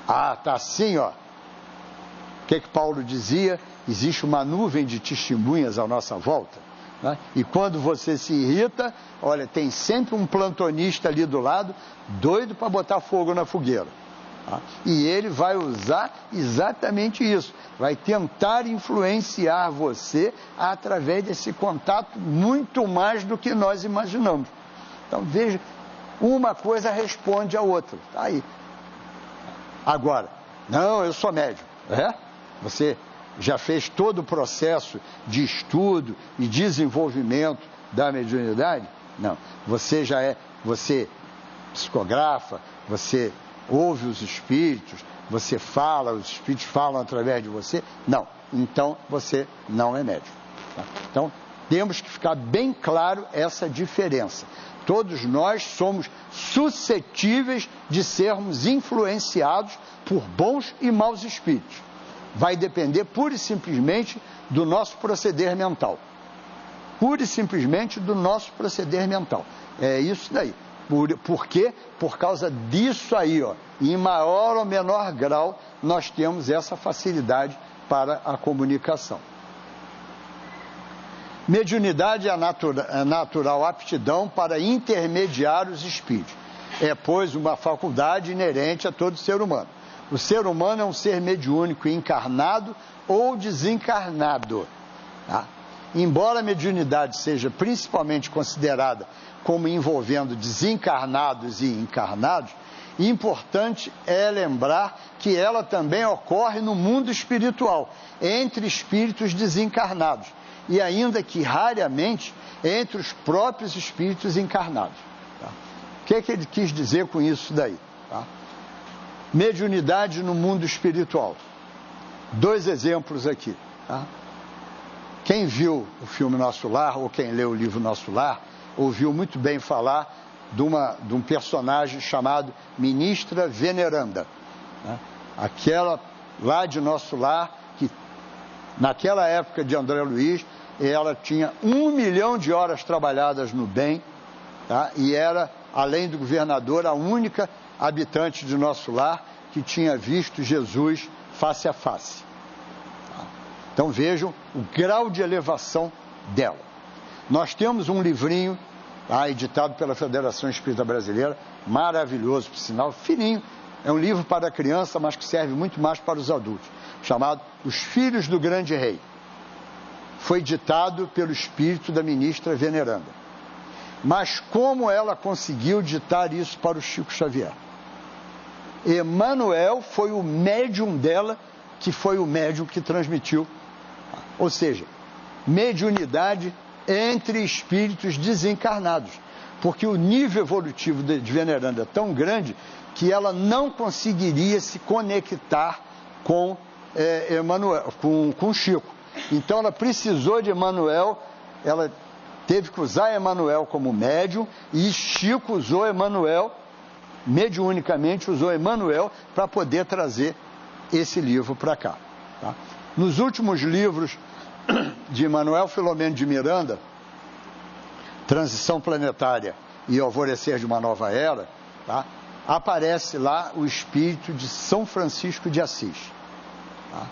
Ah, tá assim, ó. O que Paulo dizia? Existe uma nuvem de testemunhas à nossa volta, né? E quando você se irrita, olha, tem sempre um plantonista ali do lado, doido para botar fogo na fogueira. Tá? E ele vai usar exatamente isso, vai tentar influenciar você através desse contato muito mais do que nós imaginamos. Então veja, uma coisa responde à outra. Tá aí. Agora, não, eu sou médium. Você já fez todo o processo de estudo e desenvolvimento da mediunidade? Não. Você psicografa, você ouve os espíritos, você fala, os espíritos falam através de você? Não. Então, você não é médium. Tá? Então, temos que ficar bem claro essa diferença. Todos nós somos suscetíveis de sermos influenciados por bons e maus espíritos. Vai depender pura e simplesmente do nosso proceder mental. Pura e simplesmente do nosso proceder mental. É isso daí. Por quê? Por causa disso aí, ó, em maior ou menor grau, nós temos essa facilidade para a comunicação. Mediunidade é a natural aptidão para intermediar os espíritos. É, pois, uma faculdade inerente a todo ser humano. O ser humano é um ser mediúnico, encarnado ou desencarnado. Tá? Embora a mediunidade seja principalmente considerada como envolvendo desencarnados e encarnados, importante é lembrar que ela também ocorre no mundo espiritual, entre espíritos desencarnados, e ainda que raramente entre os próprios espíritos encarnados. Tá? O que ele quis dizer com isso daí? Tá? Mediunidade no mundo espiritual. 2 exemplos aqui. Tá? Quem viu o filme Nosso Lar, ou quem leu o livro Nosso Lar, ouviu muito bem falar de um personagem chamado Ministra Veneranda. Né? Aquela lá de Nosso Lar, que naquela época de André Luiz, ela tinha 1 milhão de horas trabalhadas no bem, tá? E era, além do governador, a única habitante de Nosso Lar que tinha visto Jesus face a face. Então vejam o grau de elevação dela. Nós temos um livrinho, tá, editado pela Federação Espírita Brasileira, maravilhoso, por sinal, fininho. É um livro para criança, mas que serve muito mais para os adultos, chamado Os Filhos do Grande Rei. Foi ditado pelo espírito da ministra Veneranda. Mas como ela conseguiu ditar isso para o Chico Xavier? Emmanuel foi o médium dela, que foi o médium que transmitiu. Ou seja, mediunidade entre espíritos desencarnados. Porque o nível evolutivo de Veneranda é tão grande que ela não conseguiria se conectar com Emmanuel, com Chico. Então ela precisou de Emmanuel, ela teve que usar Emmanuel como médium, e Chico usou Emmanuel, mediunicamente usou Emmanuel para poder trazer esse livro para cá. Tá? Nos últimos livros de Manuel Filomeno de Miranda, Transição Planetária e Alvorecer de uma Nova Era, tá? Aparece lá o espírito de São Francisco de Assis. Tá?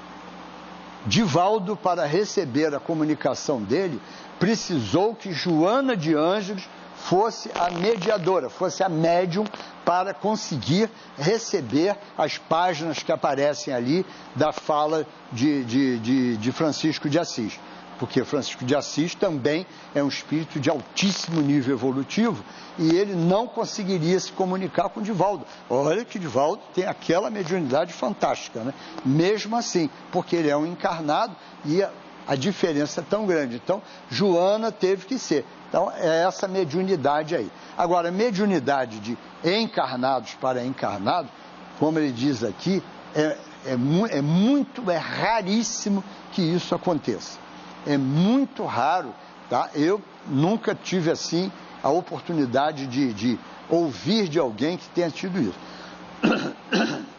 Divaldo, para receber a comunicação dele, precisou que Joana de Ângeles fosse a mediadora, fosse a médium, para conseguir receber as páginas que aparecem ali da fala de Francisco de Assis. Porque Francisco de Assis também é um espírito de altíssimo nível evolutivo e ele não conseguiria se comunicar com Divaldo. Olha que Divaldo tem aquela mediunidade fantástica, né? Mesmo assim, porque ele é um encarnado e a diferença é tão grande. Então, Joana teve que ser. Então, é essa mediunidade aí. Agora, mediunidade de encarnados para encarnados, como ele diz aqui, é raríssimo que isso aconteça. É muito raro, tá? Eu nunca tive, assim, a oportunidade de ouvir de alguém que tenha tido isso.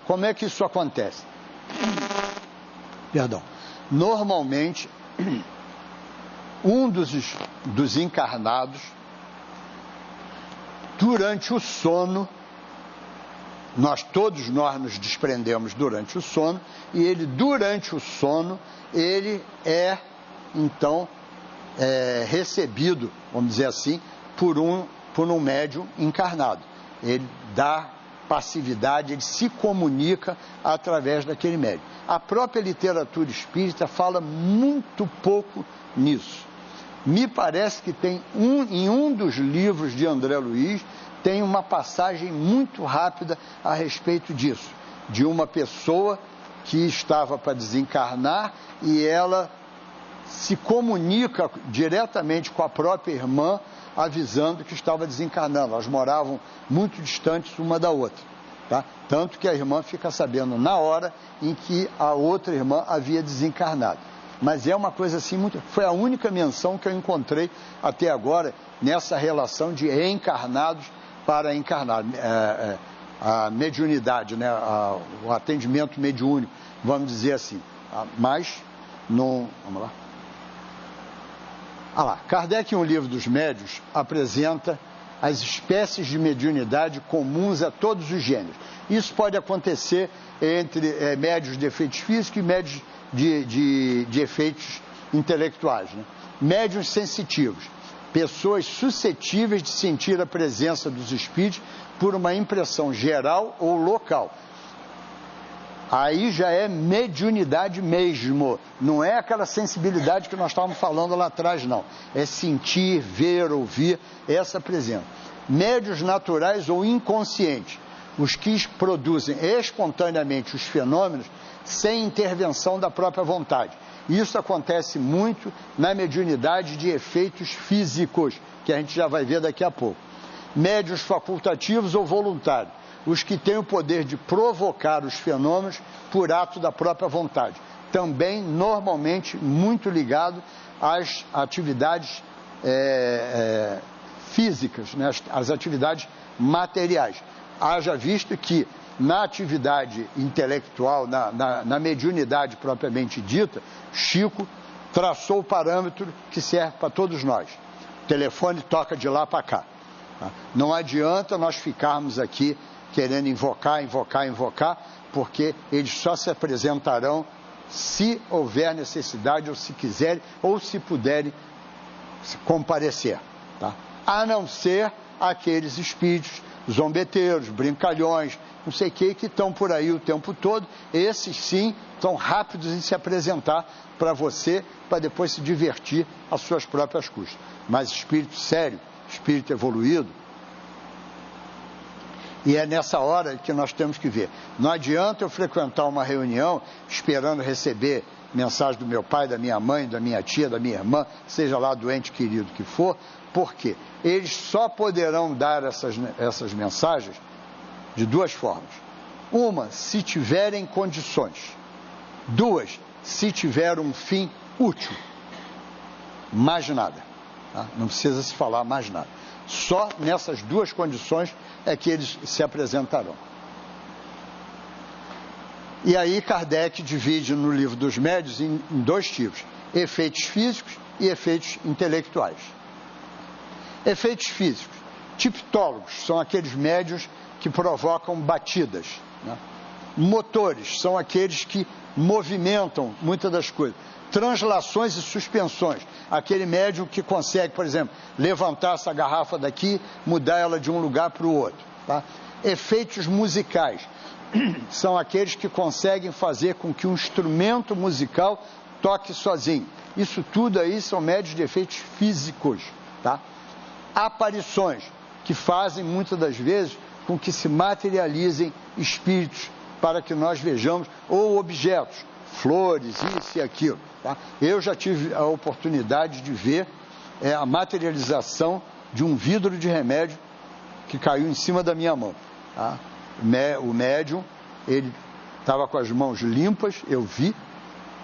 Como é que isso acontece? Perdão. Normalmente, um dos encarnados, durante o sono, todos nós nos desprendemos durante o sono, e ele, durante o sono, ele é, então, recebido, vamos dizer assim, por um médium encarnado. Ele dá passividade, ele se comunica através daquele médium. A própria literatura espírita fala muito pouco nisso. Me parece que tem em um dos livros de André Luiz, tem uma passagem muito rápida a respeito disso, de uma pessoa que estava para desencarnar e ela se comunica diretamente com a própria irmã, avisando que estava desencarnando. Elas moravam muito distantes uma da outra, tá? Tanto que a irmã fica sabendo na hora em que a outra irmã havia desencarnado. Mas é uma coisa assim, foi a única menção que eu encontrei até agora nessa relação de encarnados para encarnados. A mediunidade, né? O atendimento mediúnico, vamos dizer assim. Mas, não... Vamos lá. Kardec, em um livro dos médiuns, apresenta as espécies de mediunidade comuns a todos os gêneros. Isso pode acontecer entre médiuns de efeitos físicos e médiuns de efeitos intelectuais, né? Médiuns sensitivos, pessoas suscetíveis de sentir a presença dos espíritos por uma impressão geral ou local. Aí já é mediunidade mesmo, não é aquela sensibilidade que nós estávamos falando lá atrás, não. É sentir, ver, ouvir essa presença. Médiuns naturais ou inconscientes, os que produzem espontaneamente os fenômenos sem intervenção da própria vontade. Isso acontece muito na mediunidade de efeitos físicos, que a gente já vai ver daqui a pouco. Médiuns facultativos ou voluntários, os que têm o poder de provocar os fenômenos por ato da própria vontade. Também, normalmente, muito ligado às atividades físicas, né? As atividades materiais. Haja visto que na atividade intelectual, na mediunidade propriamente dita, Chico traçou o parâmetro que serve para todos nós. O telefone toca de lá para cá. Tá? Não adianta nós ficarmos aqui querendo invocar, porque eles só se apresentarão se houver necessidade, ou se quiserem, ou se puderem comparecer. Tá? A não ser aqueles espíritos zombeteiros, brincalhões, não sei o que estão por aí o tempo todo. Esses sim estão rápidos em se apresentar para você, para depois se divertir às suas próprias custas. Mas espírito sério, espírito evoluído, e é nessa hora que nós temos que ver. Não adianta eu frequentar uma reunião esperando receber mensagem do meu pai, da minha mãe, da minha tia, da minha irmã, seja lá doente querido que for, porque eles só poderão dar essas mensagens de duas formas. Uma, se tiverem condições. Duas, se tiver um fim útil. Mais nada. Tá? Não precisa se falar mais nada. Só nessas duas condições é que eles se apresentarão. E aí Kardec divide no livro dos médiuns em dois tipos: efeitos físicos e efeitos intelectuais. Efeitos físicos. Tiptólogos são aqueles médiuns que provocam batidas, né? Motores são aqueles que movimentam muitas das coisas. Translações e suspensões, aquele médium que consegue, por exemplo, levantar essa garrafa daqui, mudar ela de um lugar para o outro. Tá? Efeitos musicais são aqueles que conseguem fazer com que um instrumento musical toque sozinho. Isso tudo aí são médios de efeitos físicos. Tá? Aparições, que fazem muitas das vezes com que se materializem espíritos para que nós vejamos, ou objetos, flores, isso e aquilo. Tá? Eu já tive a oportunidade de ver a materialização de um vidro de remédio que caiu em cima da minha mão. Tá? O médium, ele estava com as mãos limpas, eu vi,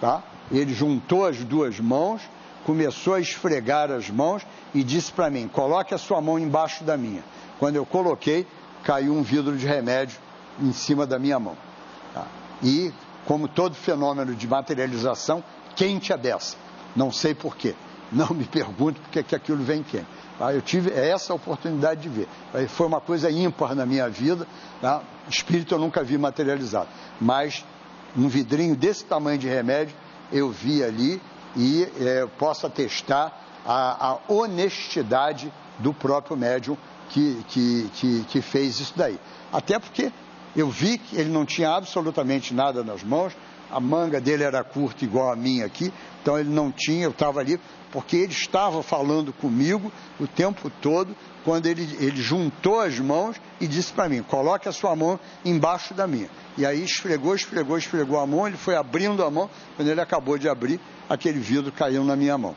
tá? Ele juntou as duas mãos, começou a esfregar as mãos e disse para mim, coloque a sua mão embaixo da minha. Quando eu coloquei, caiu um vidro de remédio em cima da minha mão. Tá? E, como todo fenômeno de materialização, quente a beça. Não sei porquê. Não me pergunto porque que aquilo vem quente. Tá? Eu tive essa oportunidade de ver. Foi uma coisa ímpar na minha vida. Tá? Espírito eu nunca vi materializado. Mas um vidrinho desse tamanho de remédio eu vi ali e posso atestar a honestidade do próprio médium que fez isso daí. Até porque eu vi que ele não tinha absolutamente nada nas mãos, a manga dele era curta igual a minha aqui, então ele não tinha, eu estava ali, porque ele estava falando comigo o tempo todo, quando ele juntou as mãos e disse para mim, coloque a sua mão embaixo da minha. E aí esfregou a mão, ele foi abrindo a mão, quando ele acabou de abrir, aquele vidro caiu na minha mão.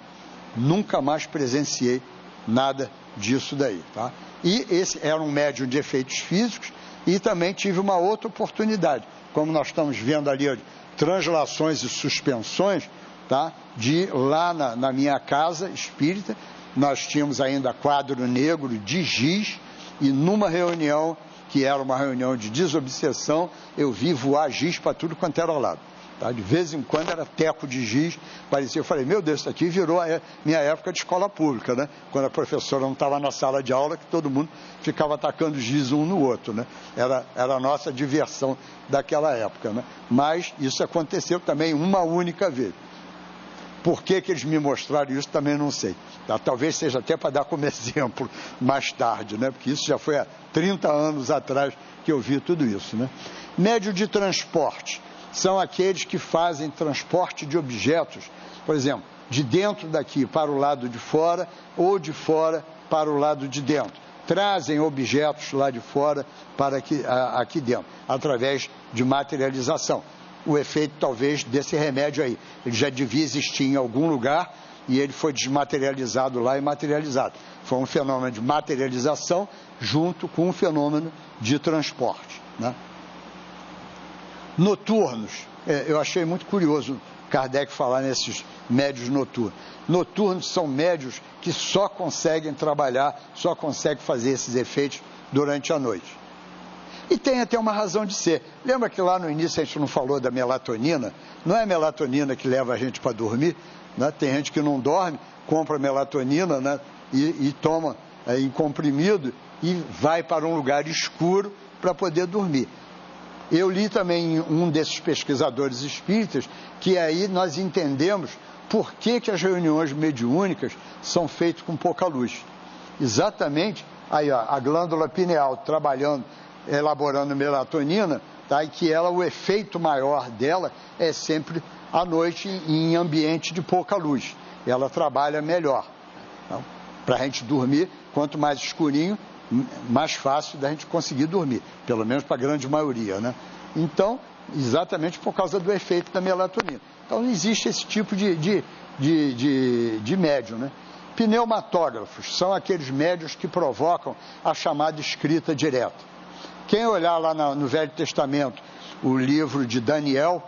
Nunca mais presenciei nada disso daí, tá? E esse era um médium de efeitos físicos e também tive uma outra oportunidade, como nós estamos vendo ali, translações e suspensões, tá? De lá na minha casa espírita, nós tínhamos ainda quadro negro de giz e numa reunião, que era uma reunião de desobsessão, eu vi voar giz para tudo quanto era ao lado. Tá? De vez em quando era teco de giz, parecia, eu falei, meu Deus, isso aqui virou a minha época de escola pública, né? Quando a professora não estava na sala de aula, que todo mundo ficava atacando giz um no outro, né? Era a nossa diversão daquela época, né? Mas isso aconteceu também uma única vez. Por que eles me mostraram isso, também não sei. Tá? Talvez seja até para dar como exemplo mais tarde, né? Porque isso já foi há 30 anos atrás que eu vi tudo isso, né? Médio de transporte são aqueles que fazem transporte de objetos, por exemplo, de dentro daqui para o lado de fora ou de fora para o lado de dentro. Trazem objetos lá de fora para aqui dentro, através de materialização. O efeito, talvez, desse remédio aí. Ele já devia existir em algum lugar e ele foi desmaterializado lá e materializado. Foi um fenômeno de materialização junto com um fenômeno de transporte, né? Noturnos. Eu achei muito curioso Kardec falar nesses médios noturnos. Noturnos são médios que só conseguem trabalhar, só conseguem fazer esses efeitos durante a noite. E tem até uma razão de ser. Lembra que lá no início a gente não falou da melatonina? Não é a melatonina que leva a gente para dormir, né? Tem gente que não dorme, compra melatonina, né? e toma em comprimido e vai para um lugar escuro para poder dormir. Eu li também um desses pesquisadores espíritas que aí nós entendemos por que as reuniões mediúnicas são feitas com pouca luz. Exatamente, aí ó, a glândula pineal trabalhando, elaborando melatonina, tá? E que o efeito maior dela é sempre à noite em ambiente de pouca luz. Ela trabalha melhor. Então, para a gente dormir, quanto mais escurinho, mais fácil da gente conseguir dormir, pelo menos para a grande maioria, né? Então, exatamente por causa do efeito da melatonina. Então, existe esse tipo de médium, né? Pneumatógrafos são aqueles médios que provocam a chamada escrita direta. Quem olhar lá no Velho Testamento, o livro de Daniel,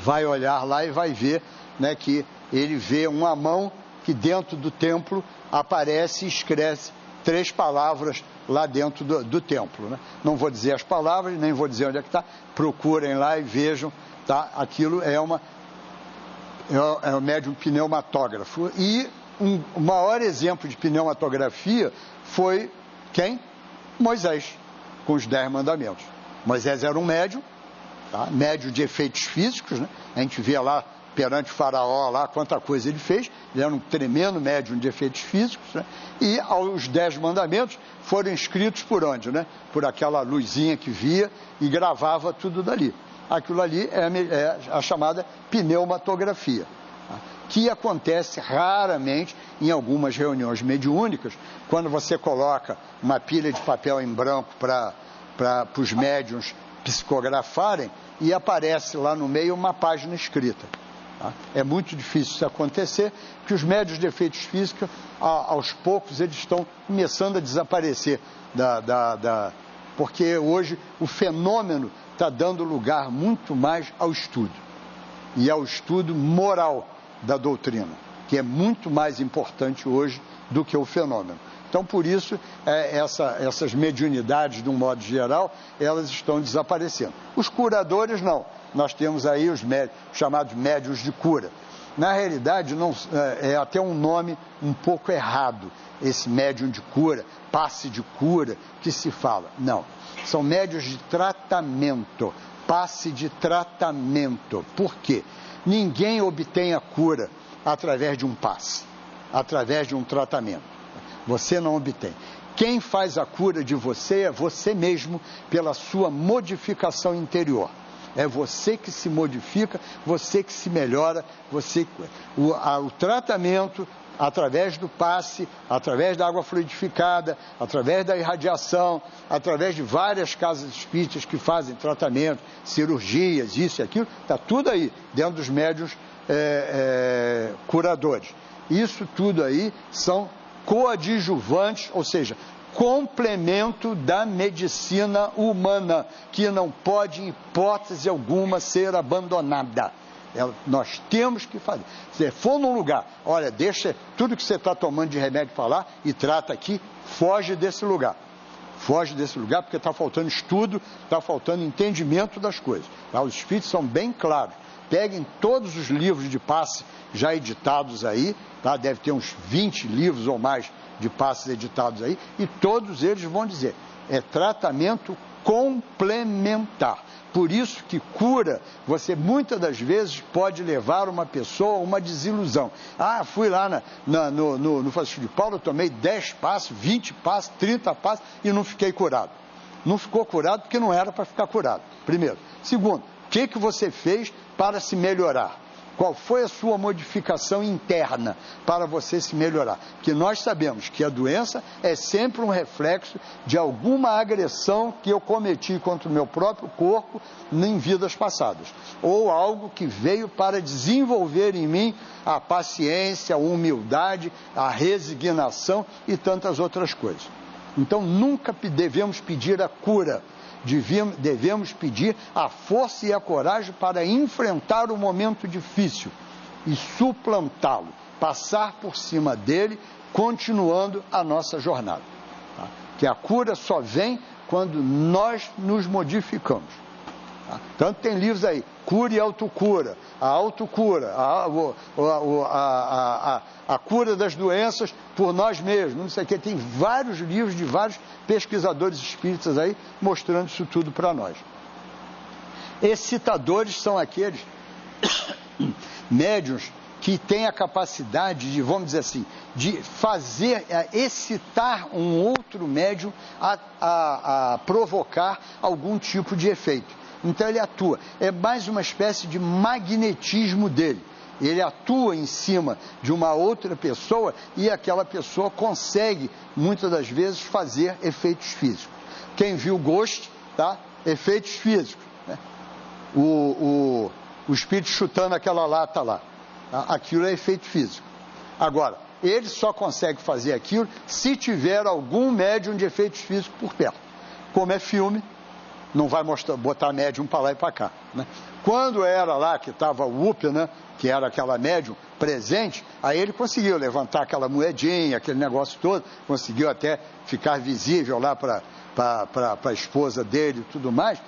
vai olhar lá e vai ver, né, que ele vê uma mão que dentro do templo aparece e escreve 3 palavras lá dentro do templo, né? Não vou dizer as palavras, nem vou dizer onde é que está, procurem lá e vejam, tá? Aquilo é um médium pneumatógrafo. E o maior exemplo de pneumatografia foi quem? Moisés, com os 10 mandamentos. Moisés era um médium, tá? Médium de efeitos físicos, né? A gente vê lá perante o faraó lá quanta coisa ele fez. Ele era um tremendo médium de efeitos físicos, né? E os 10 mandamentos foram escritos por onde, né? Por aquela luzinha que via e gravava tudo dali. Aquilo ali é a chamada pneumatografia, tá? Que acontece raramente em algumas reuniões mediúnicas, quando você coloca uma pilha de papel em branco para os médiuns psicografarem e aparece lá no meio uma página escrita. Tá? É muito difícil isso acontecer, porque os médiuns de efeitos físicos, aos poucos, eles estão começando a desaparecer, porque hoje o fenômeno está dando lugar muito mais ao estudo, e ao estudo moral da doutrina, que é muito mais importante hoje do que o fenômeno. Então, por isso, essas mediunidades, de um modo geral, elas estão desaparecendo. Os curadores, não. Nós temos aí os chamados médiuns de cura. Na realidade, não, é até um nome um pouco errado, esse médium de cura, passe de cura, que se fala. Não, são médiuns de tratamento, passe de tratamento. Por quê? Ninguém obtém a cura através de um passe, através de um tratamento. Você não obtém. Quem faz a cura de você é você mesmo, pela sua modificação interior. É você que se modifica, você que se melhora, o tratamento, através do passe, através da água fluidificada, através da irradiação, através de várias casas espíritas que fazem tratamento, cirurgias, isso e aquilo, está tudo aí, dentro dos médiuns curadores. Isso tudo aí são coadjuvantes, ou seja, complemento da medicina humana, que não pode, em hipótese alguma, ser abandonada. Nós temos que fazer. Se for num lugar, olha, deixa tudo que você está tomando de remédio para lá e trata aqui, foge desse lugar. Foge desse lugar porque está faltando estudo, está faltando entendimento das coisas. Tá? Os espíritos são bem claros. Peguem todos os livros de passe já editados aí, tá? Deve ter uns 20 livros ou mais de passes editados aí, e todos eles vão dizer, é tratamento complementar. Por isso que cura, você muitas das vezes pode levar uma pessoa a uma desilusão. Ah, fui lá no Francisco de Paula, tomei 10 passos, 20 passos, 30 passos e não fiquei curado. Não ficou curado porque não era para ficar curado, primeiro. Segundo, o que você fez para se melhorar? Qual foi a sua modificação interna para você se melhorar? Porque nós sabemos que a doença é sempre um reflexo de alguma agressão que eu cometi contra o meu próprio corpo em vidas passadas. Ou algo que veio para desenvolver em mim a paciência, a humildade, a resignação e tantas outras coisas. Então nunca devemos pedir a cura. Devemos pedir a força e a coragem para enfrentar o momento difícil e suplantá-lo, passar por cima dele, continuando a nossa jornada. Tá? Que a cura só vem quando nós nos modificamos. Tá? Tanto tem livros aí, cura e autocura, a autocura, a cura das doenças por nós mesmos, não sei o que, tem vários livros de vários pesquisadores espíritas aí, mostrando isso tudo para nós. Excitadores são aqueles médiuns que têm a capacidade de, vamos dizer assim, de fazer, excitar um outro médium a provocar algum tipo de efeito. Então ele atua, é mais uma espécie de magnetismo dele. Ele atua em cima de uma outra pessoa e aquela pessoa consegue, muitas das vezes, fazer efeitos físicos. Quem viu Ghost, tá? Efeitos físicos. Né? O espírito chutando aquela lata lá. Tá? Aquilo é efeito físico. Agora, ele só consegue fazer aquilo se tiver algum médium de efeitos físicos por perto. Como é filme, não vai botar médium para lá e para cá. Né? Quando era lá que estava o UP, né, que era aquela médium presente, aí ele conseguiu levantar aquela moedinha, aquele negócio todo, conseguiu até ficar visível lá para a esposa dele e tudo mais,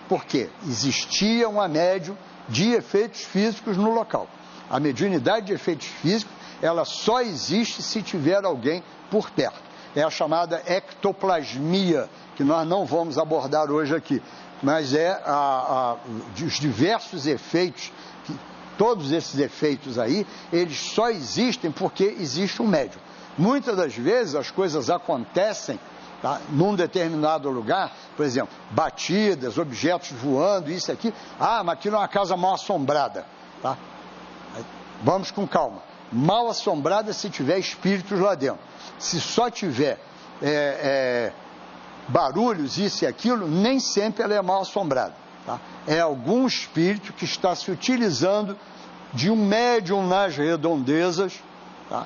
porque existia uma médium de efeitos físicos no local. A mediunidade de efeitos físicos, ela só existe se tiver alguém por perto. É a chamada ectoplasmia, que nós não vamos abordar hoje aqui, mas é os diversos efeitos, todos esses efeitos aí, eles só existem porque existe um médium. Muitas das vezes as coisas acontecem, tá, num determinado lugar, por exemplo, batidas, objetos voando, isso aqui, mas aquilo é uma casa mal assombrada, tá? Vamos com calma. Mal assombrada se tiver espíritos lá dentro. Se só tiver barulhos, isso e aquilo, nem sempre ela é mal assombrada. Tá? É algum espírito que está se utilizando de um médium nas redondezas, tá?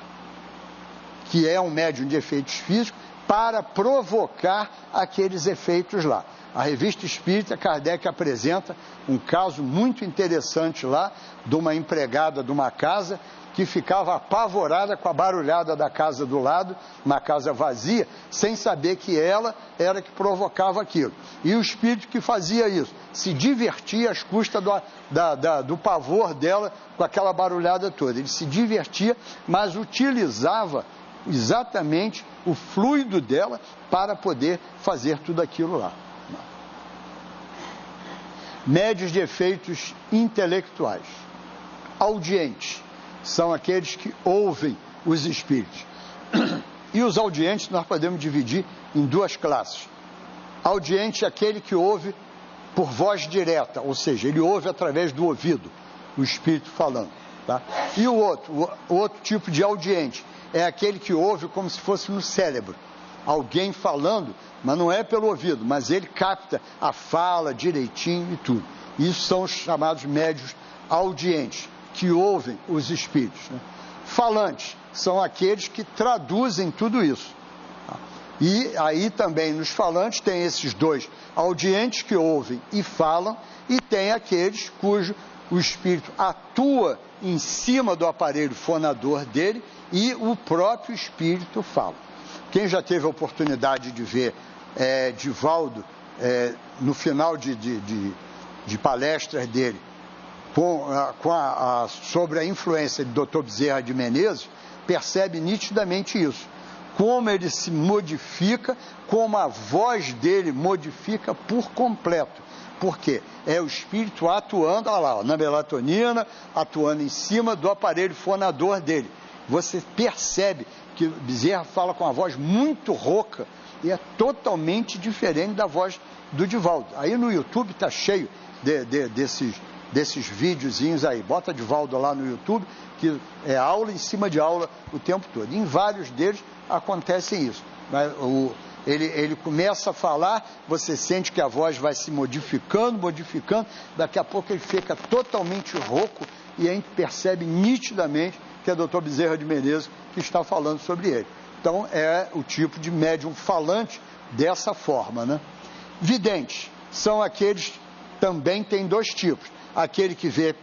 Que é um médium de efeitos físicos, para provocar aqueles efeitos lá. A Revista Espírita, Kardec apresenta um caso muito interessante lá, de uma empregada de uma casa que ficava apavorada com a barulhada da casa do lado, uma casa vazia, sem saber que ela era que provocava aquilo. E o espírito que fazia isso se divertia às custas do pavor dela com aquela barulhada toda. Ele se divertia, mas utilizava exatamente o fluido dela para poder fazer tudo aquilo lá. Médios de efeitos intelectuais. Audientes são aqueles que ouvem os espíritos. E os audientes nós podemos dividir em duas classes. Audiente é aquele que ouve por voz direta, ou seja, ele ouve através do ouvido, o espírito falando. Tá? E o outro tipo de audiente é aquele que ouve como se fosse no cérebro. Alguém falando, mas não é pelo ouvido, mas ele capta a fala direitinho e tudo. Isso são os chamados médios audientes, que ouvem os espíritos. Né? Falantes são aqueles que traduzem tudo isso. E aí também nos falantes tem esses dois, audientes que ouvem e falam, e tem aqueles cujo o espírito atua em cima do aparelho fonador dele e o próprio espírito fala. Quem já teve a oportunidade de ver Divaldo no final de palestras dele sobre a influência do Dr. Bezerra de Menezes, percebe nitidamente isso. Como ele se modifica, como a voz dele modifica por completo. Por quê? É o espírito atuando, olha lá, na melatonina, atuando em cima do aparelho fonador dele. Você percebe que Bezerra fala com uma voz muito rouca e é totalmente diferente da voz do Divaldo. Aí no YouTube está cheio desses videozinhos aí. Bota Divaldo lá no YouTube, que é aula em cima de aula o tempo todo. E em vários deles acontece isso. Ele começa a falar, você sente que a voz vai se modificando, daqui a pouco ele fica totalmente rouco e a gente percebe nitidamente que é o Dr. Bezerra de Menezes que está falando sobre ele. Então é o tipo de médium falante dessa forma, né? Videntes são aqueles, também tem dois tipos. Aquele que vê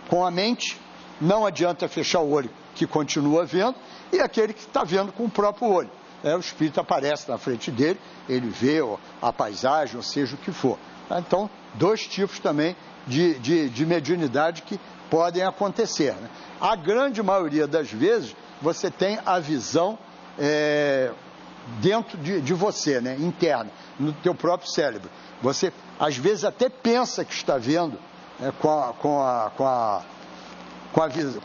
com a mente, não adianta fechar o olho, que continua vendo, e aquele que está vendo com o próprio olho. O espírito aparece na frente dele, ele vê a paisagem, ou seja, o que for. Então, dois tipos também de mediunidade que podem acontecer. Né? A grande maioria das vezes, você tem a visão dentro de você, né? Interna, no teu próprio cérebro. Você, às vezes, até pensa que está vendo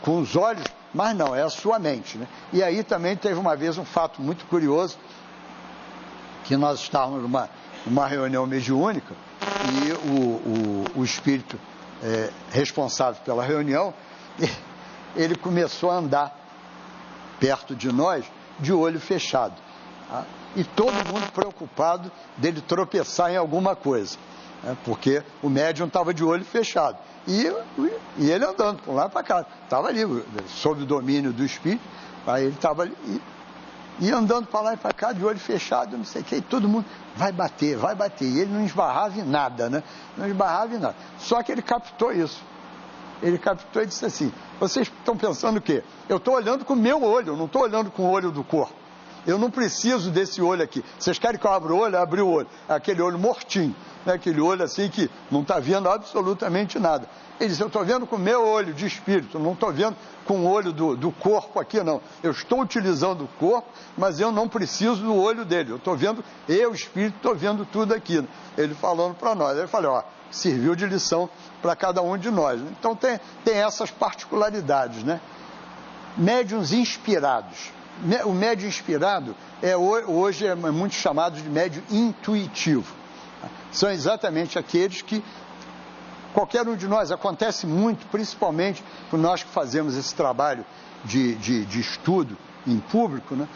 com os olhos, mas não, é a sua mente. Né? E aí também teve uma vez um fato muito curioso, que nós estávamos numa reunião mediúnica, e o espírito responsável pela reunião, ele começou a andar perto de nós, de olho fechado. Tá? E todo mundo preocupado dele tropeçar em alguma coisa, né? Porque o médium estava de olho fechado. E ele andando por lá para cá, estava ali, sob o domínio do espírito, aí ele estava ali, e andando para lá e para cá, de olho fechado, não sei o que, e todo mundo vai bater, e ele não esbarrava em nada, né? Não esbarrava em nada. Só que ele captou isso. Ele captou e disse assim: vocês estão pensando o quê? Eu estou olhando com o meu olho, eu não estou olhando com o olho do corpo. Eu não preciso desse olho aqui. Vocês querem que eu abra o olho? Abri o olho. Aquele olho mortinho, né? Aquele olho assim que não está vendo absolutamente nada. Ele disse: eu estou vendo com o meu olho de espírito, não estou vendo com o olho do corpo aqui, não. Eu estou utilizando o corpo, mas eu não preciso do olho dele. Eu estou vendo, espírito, estou vendo tudo aqui. Ele falando para nós. Ele falou: serviu de lição para cada um de nós. Então tem essas particularidades, né? Médiuns inspirados. O médium inspirado hoje é muito chamado de médium intuitivo. São exatamente aqueles que qualquer um de nós, acontece muito, principalmente por nós que fazemos esse trabalho de estudo em público, né?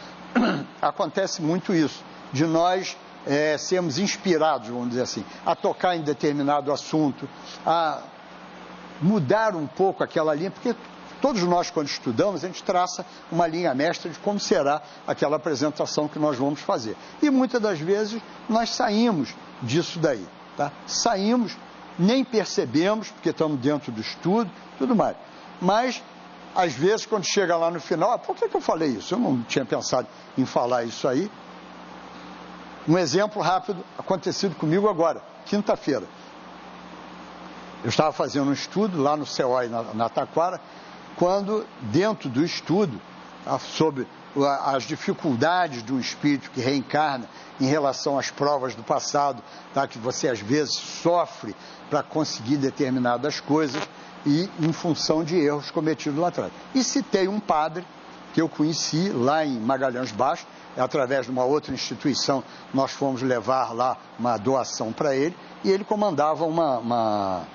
Acontece muito isso, de nós sermos inspirados, vamos dizer assim, a tocar em determinado assunto, a mudar um pouco aquela linha, porque todos nós, quando estudamos, a gente traça uma linha mestra de como será aquela apresentação que nós vamos fazer. E muitas das vezes nós saímos disso daí, tá? Saímos, nem percebemos, porque estamos dentro do estudo, tudo mais. Mas, às vezes, quando chega lá no final, por que eu falei isso? Eu não tinha pensado em falar isso aí. Um exemplo rápido acontecido comigo agora, quinta-feira. Eu estava fazendo um estudo lá no CEOI, na Taquara, quando, dentro do estudo, sobre as dificuldades de um espírito que reencarna em relação às provas do passado, tá? Que você, às vezes, sofre para conseguir determinadas coisas e em função de erros cometidos lá atrás. E citei um padre que eu conheci lá em Magalhães Baixo, através de uma outra instituição, nós fomos levar lá uma doação para ele, e ele comandava uma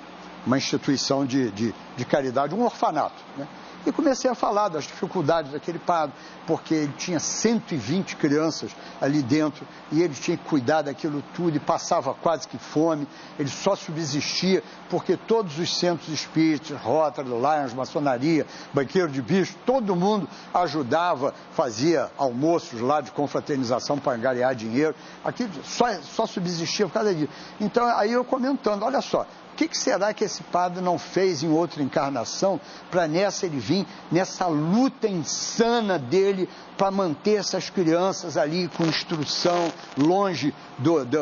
instituição de caridade, um orfanato, né? E comecei a falar das dificuldades daquele padre, porque ele tinha 120 crianças ali dentro, e ele tinha que cuidar daquilo tudo, e passava quase que fome. Ele só subsistia porque todos os centros espíritas, Rotary, Lions, Maçonaria, Banqueiro de Bicho, todo mundo ajudava, fazia almoços lá de confraternização para angariar dinheiro. Aquilo só subsistia por causa disso. Então, aí eu comentando, olha só, o que será que esse padre não fez em outra encarnação para nessa ele vir, nessa luta insana dele para manter essas crianças ali com instrução, longe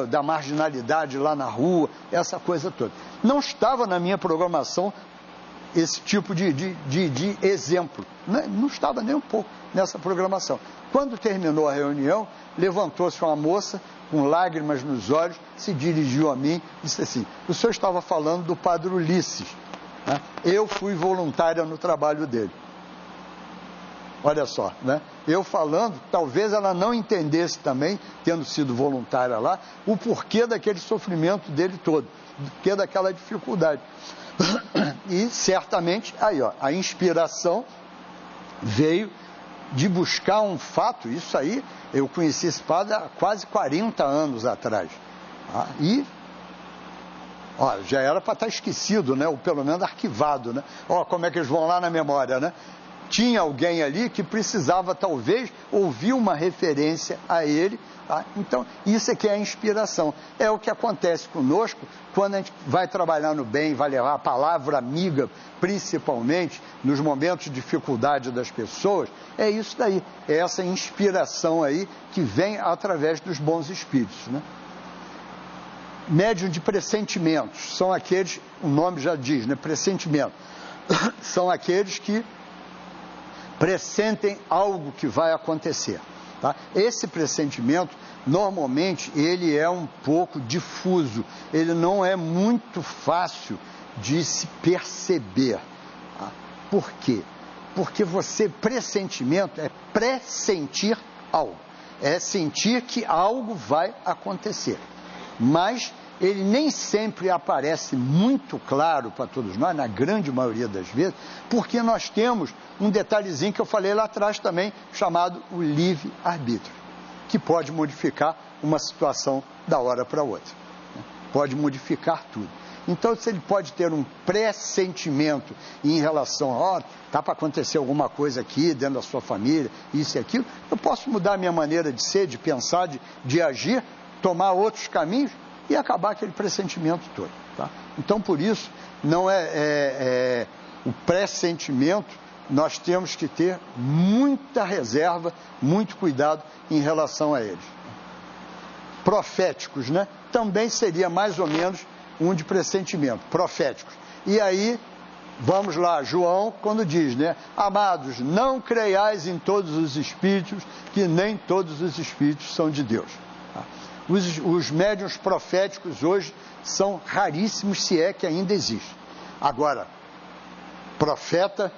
da marginalidade lá na rua, essa coisa toda. Não estava na minha programação esse tipo de exemplo, né? Não estava nem um pouco nessa programação. Quando terminou a reunião, levantou-se uma moça com lágrimas nos olhos, se dirigiu a mim e disse assim: o senhor estava falando do padre Ulisses, né? Eu fui voluntária no trabalho dele. Olha só, né? Eu falando, talvez ela não entendesse também, tendo sido voluntária lá, o porquê daquele sofrimento dele todo, o porquê daquela dificuldade. E certamente, aí ó, a inspiração veio de buscar um fato. Isso aí, eu conheci esse padre há quase 40 anos atrás. Tá? E, ó, já era para estar esquecido, né? Ou pelo menos arquivado, né? Ó, como é que eles vão lá na memória, né? Tinha alguém ali que precisava, talvez, ouvir uma referência a ele. Tá? Então, isso aqui é a inspiração. É o que acontece conosco quando a gente vai trabalhar no bem, vai levar a palavra amiga, principalmente nos momentos de dificuldade das pessoas. É isso daí, é essa inspiração aí que vem através dos bons espíritos, né? Médium de pressentimentos, são aqueles, o nome já diz, né? Pressentimento. São aqueles que pressentem algo que vai acontecer. Tá? Esse pressentimento, normalmente, ele é um pouco difuso, ele não é muito fácil de se perceber. Tá? Por quê? Porque pressentimento é pressentir algo, é sentir que algo vai acontecer, mas ele nem sempre aparece muito claro para todos nós, na grande maioria das vezes, porque nós temos um detalhezinho que eu falei lá atrás também, chamado o livre-arbítrio, que pode modificar uma situação da hora para outra, né? Pode modificar tudo. Então, se ele pode ter um pressentimento em relação a, está para acontecer alguma coisa aqui dentro da sua família, isso e aquilo, eu posso mudar a minha maneira de ser, de pensar, de agir, tomar outros caminhos, e acabar aquele pressentimento todo. Tá? Então, por isso, não o pressentimento, nós temos que ter muita reserva, muito cuidado em relação a eles. Proféticos, né? Também seria mais ou menos um de pressentimento, proféticos. E aí, vamos lá, João, quando diz, né? Amados, não creiais em todos os espíritos, que nem todos os espíritos são de Deus. Os médiuns proféticos hoje são raríssimos, se é que ainda existe. Agora, profeta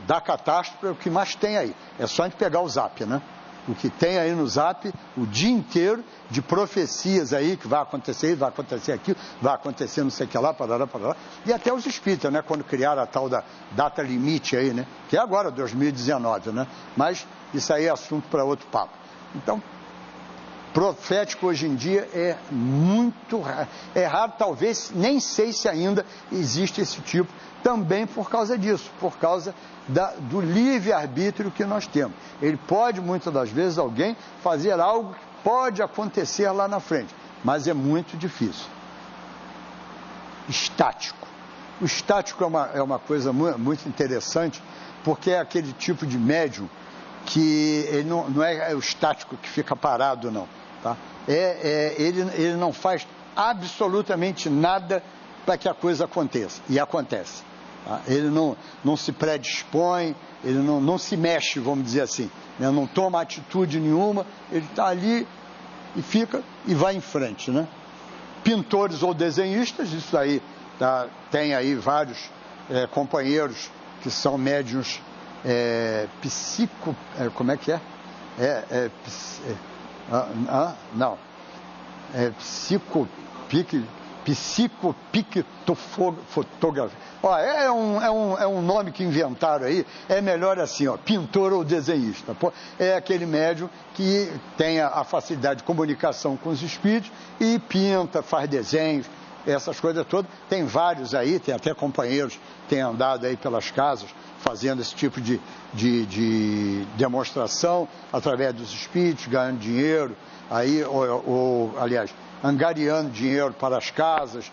da catástrofe é o que mais tem aí. É só a gente pegar o Zap, né? O que tem aí no Zap, o dia inteiro de profecias aí, que vai acontecer isso, vai acontecer aquilo, vai acontecer não sei o que lá, parará. E até os espíritas, né? Quando criaram a tal da data limite aí, né? Que é agora, 2019, né? Mas isso aí é assunto para outro papo. Então, profético hoje em dia é muito raro. É raro, talvez, nem sei se ainda existe esse tipo, também por causa disso, por causa do livre-arbítrio que nós temos. Ele pode, muitas das vezes, alguém fazer algo que pode acontecer lá na frente, mas é muito difícil. Estático. O estático é uma coisa muito interessante, porque é aquele tipo de médium que ele não é o estático que fica parado, não. Tá? Ele não faz absolutamente nada para que a coisa aconteça, e acontece. Tá? Ele não se predispõe, ele não se mexe, vamos dizer assim, né? Não toma atitude nenhuma, ele está ali e fica e vai em frente. Né? Pintores ou desenhistas, isso aí, tá? Tem aí vários companheiros que são médiuns como é que é? Não. Psicopictofotografia. É um nome que inventaram aí, é melhor assim, ó, pintor ou desenhista. É aquele médium que tem a facilidade de comunicação com os espíritos e pinta, faz desenhos, essas coisas todas. Tem vários aí, tem até companheiros que têm andado aí pelas casas fazendo esse tipo de demonstração através dos espíritos, ganhando dinheiro, aí, aliás, angariando dinheiro para as casas,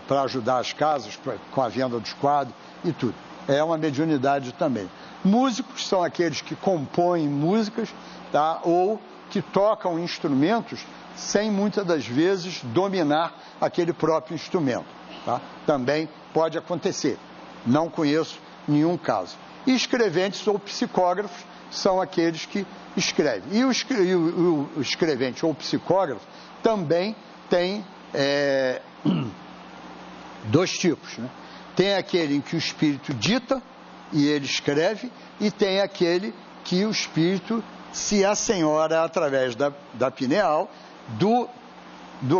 para ajudar as casas com a venda dos quadros e tudo. É uma mediunidade também. Músicos são aqueles que compõem músicas, tá? Ou que tocam instrumentos sem muitas das vezes dominar aquele próprio instrumento. Tá? Também pode acontecer. Não conheço nenhum caso. E escreventes ou psicógrafos são aqueles que escrevem. E o escrevente ou psicógrafo também tem dois tipos. Né? Tem aquele em que o espírito dita e ele escreve, e tem aquele que o espírito se assenhora através da pineal, do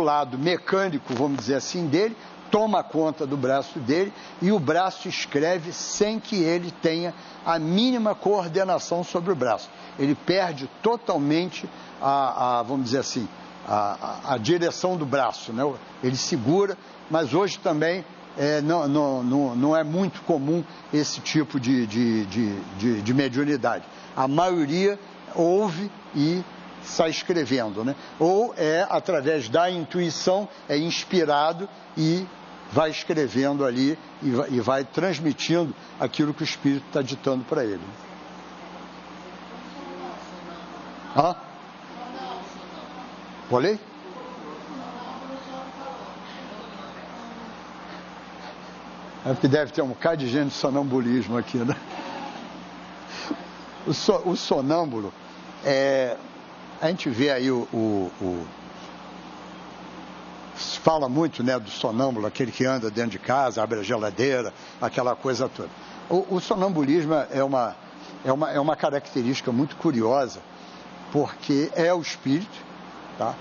lado mecânico, vamos dizer assim, dele, toma conta do braço dele e o braço escreve sem que ele tenha a mínima coordenação sobre o braço. Ele perde totalmente vamos dizer assim, a direção do braço, né? Ele segura, mas hoje também não é muito comum esse tipo de mediunidade. A maioria ouve e sai escrevendo, né? Ou através da intuição, é inspirado e vai escrevendo ali e vai transmitindo aquilo que o Espírito está ditando para ele. Olhei? É porque deve ter um bocado de gente de sonambulismo aqui, né? O sonâmbulo, a gente vê aí se fala muito, né, do sonâmbulo, aquele que anda dentro de casa, abre a geladeira, aquela coisa toda. O sonambulismo é uma característica muito curiosa, porque é o espírito, tá?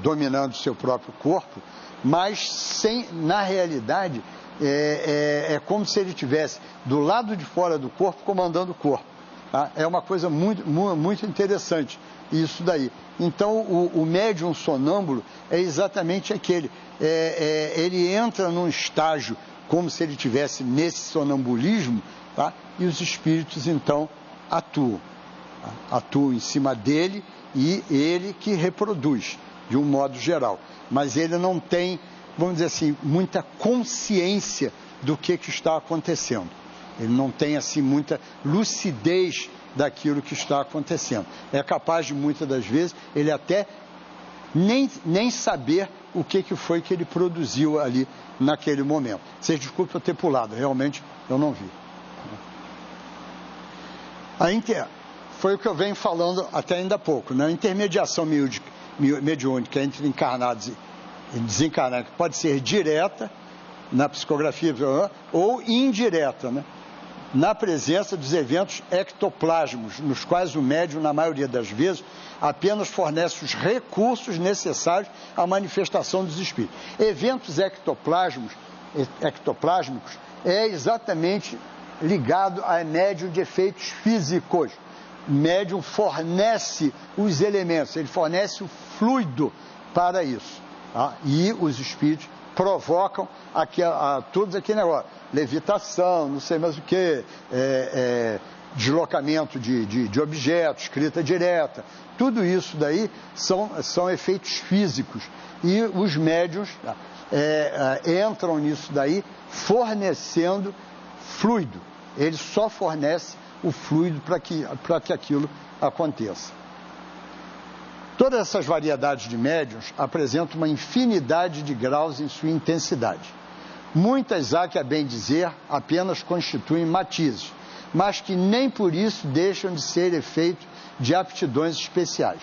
Dominando o seu próprio corpo, mas na realidade é como se ele estivesse do lado de fora do corpo comandando o corpo. Tá? É uma coisa muito, muito interessante isso daí. Então o médium sonâmbulo é exatamente aquele. Ele entra num estágio como se ele estivesse nesse sonambulismo, tá? E os espíritos então atuam. Tá? Atuam em cima dele e ele que reproduz de um modo geral. Mas ele não tem, vamos dizer assim, muita consciência do que está acontecendo. Ele não tem assim muita lucidez daquilo que está acontecendo. É capaz de, muitas das vezes, ele até nem saber o que foi que ele produziu ali naquele momento. Vocês desculpem eu ter pulado, realmente eu não vi. Foi o que eu venho falando até ainda há pouco, né? A intermediação mediúnica entre encarnados e desencarnados pode ser direta na psicografia ou indireta, né? Na presença dos eventos ectoplásmicos, nos quais o médium, na maioria das vezes, apenas fornece os recursos necessários à manifestação dos espíritos. Eventos ectoplásmicos é exatamente ligado a médium de efeitos físicos. médium fornece os elementos, ele fornece o fluido para isso. Tá? E os espíritos provocam todos aquele negócio, levitação, não sei mais o que, deslocamento de objetos, escrita direta, tudo isso daí são efeitos físicos. E os médiuns entram nisso daí fornecendo fluido. Ele só fornece o fluido para que aquilo aconteça. Todas essas variedades de médiuns apresentam uma infinidade de graus em sua intensidade. Muitas há que, a bem dizer, apenas constituem matizes, mas que nem por isso deixam de ser efeito de aptidões especiais.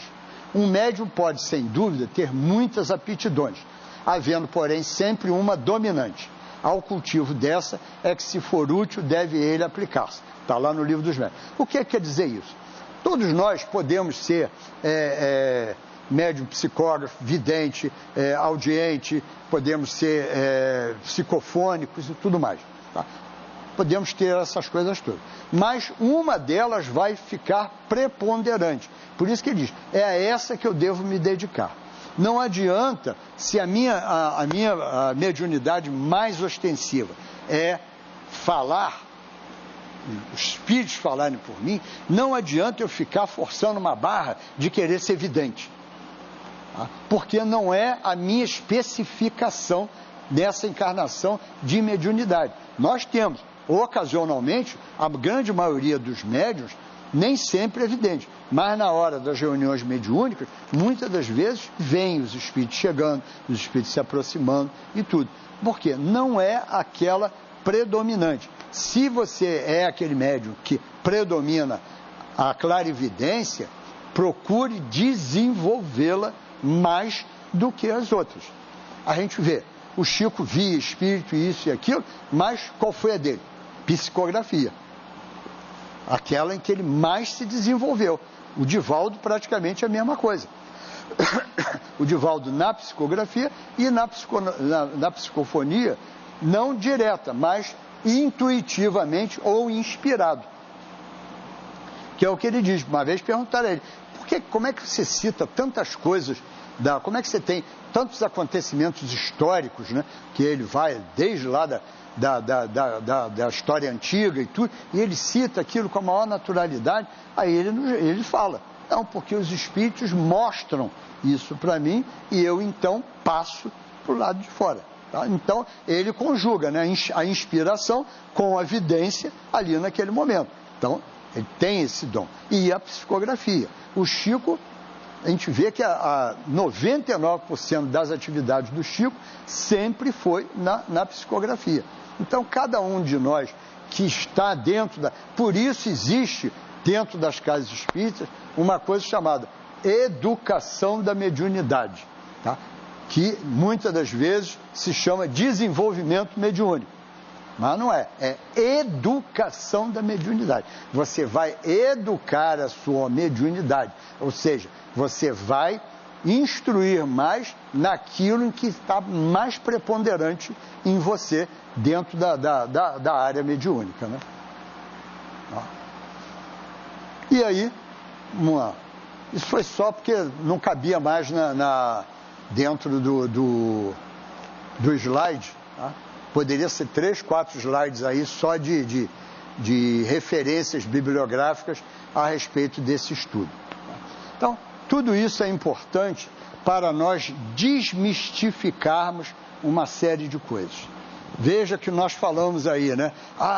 Um médium pode, sem dúvida, ter muitas aptidões, havendo, porém, sempre uma dominante. Ao cultivo dessa é que, se for útil, deve ele aplicar-se. Está lá no Livro dos Médiuns. O que quer dizer isso? Todos nós podemos ser médium, psicógrafo, vidente, audiente, podemos ser psicofônicos e tudo mais. Tá? Podemos ter essas coisas todas. Mas uma delas vai ficar preponderante. Por isso que ele diz, é a essa que eu devo me dedicar. Não adianta, se a minha mediunidade mais ostensiva é falar, os espíritos falarem por mim, não adianta eu ficar forçando uma barra de querer ser vidente. Tá? Porque não é a minha especificação nessa encarnação de mediunidade. Nós temos, ocasionalmente, a grande maioria dos médiuns, nem sempre é evidente, mas na hora das reuniões mediúnicas, muitas das vezes vêm os espíritos chegando, os espíritos se aproximando e tudo. Porque não é aquela predominante. Se você é aquele médium que predomina a clarividência, procure desenvolvê-la mais do que as outras. A gente vê, o Chico via espírito, isso e aquilo, mas qual foi a dele? Psicografia. Aquela em que ele mais se desenvolveu. O Divaldo praticamente é a mesma coisa. O Divaldo na psicografia e na psicofonia, não direta, mas intuitivamente ou inspirado. Que é o que ele diz. Uma vez perguntaram a ele, como é que você cita tantas coisas, como é que você tem tantos acontecimentos históricos, né, que ele vai desde lá da história antiga e tudo, e ele cita aquilo com a maior naturalidade. Aí ele fala, não, porque os espíritos mostram isso para mim e eu então passo para o lado de fora. Tá? Então ele conjuga, né, a inspiração com a vidência ali naquele momento. Então ele tem esse dom. E a psicografia. O Chico, a gente vê que 99% das atividades do Chico sempre foi na psicografia. Então, cada um de nós que está dentro por isso existe, dentro das casas espíritas, uma coisa chamada educação da mediunidade, tá? Que muitas das vezes se chama desenvolvimento mediúnico. Mas não é educação da mediunidade. Você vai educar a sua mediunidade, ou seja, você vai instruir mais naquilo em que está mais preponderante em você, dentro da área mediúnica, né? E aí, isso foi só porque não cabia mais dentro do slide, tá? Poderia ser 3, 4 slides aí só de referências bibliográficas a respeito desse estudo. Então, tudo isso é importante para nós desmistificarmos uma série de coisas. Veja que nós falamos aí, né?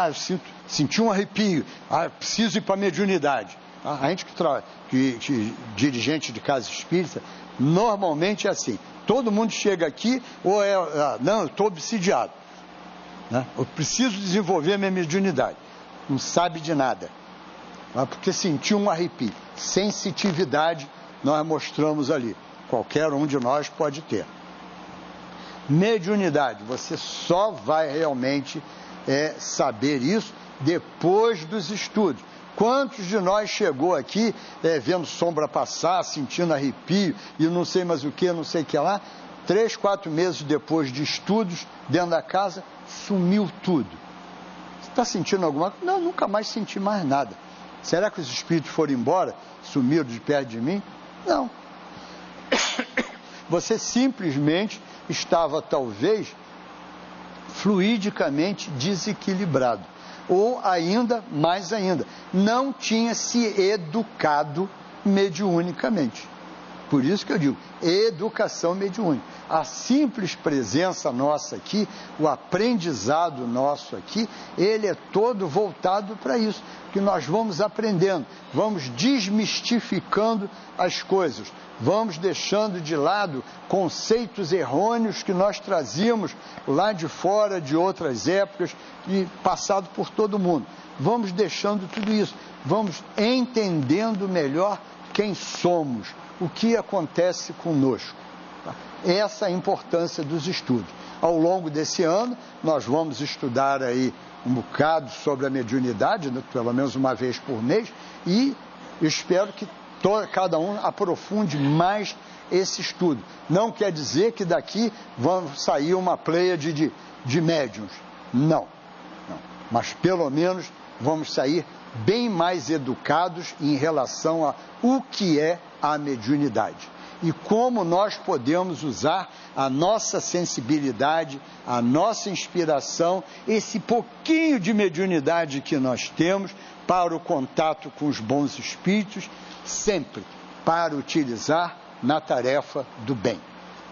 Eu senti um arrepio, preciso ir para a mediunidade. A gente que dirigente de casa espírita, normalmente é assim. Todo mundo chega aqui, ou não, eu estou obsidiado. Né? Eu preciso desenvolver a minha mediunidade. Não sabe de nada. Porque sentiu um arrepio. Sensitividade nós mostramos ali. Qualquer um de nós pode ter. Mediunidade, você só vai realmente saber isso depois dos estudos. Quantos de nós chegou aqui vendo sombra passar, sentindo arrepio e não sei mais o que, não sei o que lá, 3, 4 meses depois de estudos dentro da casa, sumiu tudo. Você está sentindo alguma coisa? Não, nunca mais senti mais nada. Será que os espíritos foram embora, sumiram de perto de mim? Não. Você simplesmente estava, talvez, fluidicamente desequilibrado. Ou ainda, mais ainda, não tinha se educado mediunicamente. Por isso que eu digo, educação mediúnica. A simples presença nossa aqui, o aprendizado nosso aqui, ele é todo voltado para isso. Que nós vamos aprendendo, vamos desmistificando as coisas, vamos deixando de lado conceitos errôneos que nós trazíamos lá de fora, de outras épocas, e passado por todo mundo. Vamos deixando tudo isso, vamos entendendo melhor quem somos, o que acontece conosco. Essa é a importância dos estudos. Ao longo desse ano, nós vamos estudar aí um bocado sobre a mediunidade, né, pelo menos uma vez por mês, e espero que cada um aprofunde mais esse estudo. Não quer dizer que daqui vamos sair uma pleiade de médiuns. Não. Mas pelo menos vamos sair bem mais educados em relação a o que é a mediunidade. E como nós podemos usar a nossa sensibilidade, a nossa inspiração, esse pouquinho de mediunidade que nós temos para o contato com os bons espíritos, sempre para utilizar na tarefa do bem,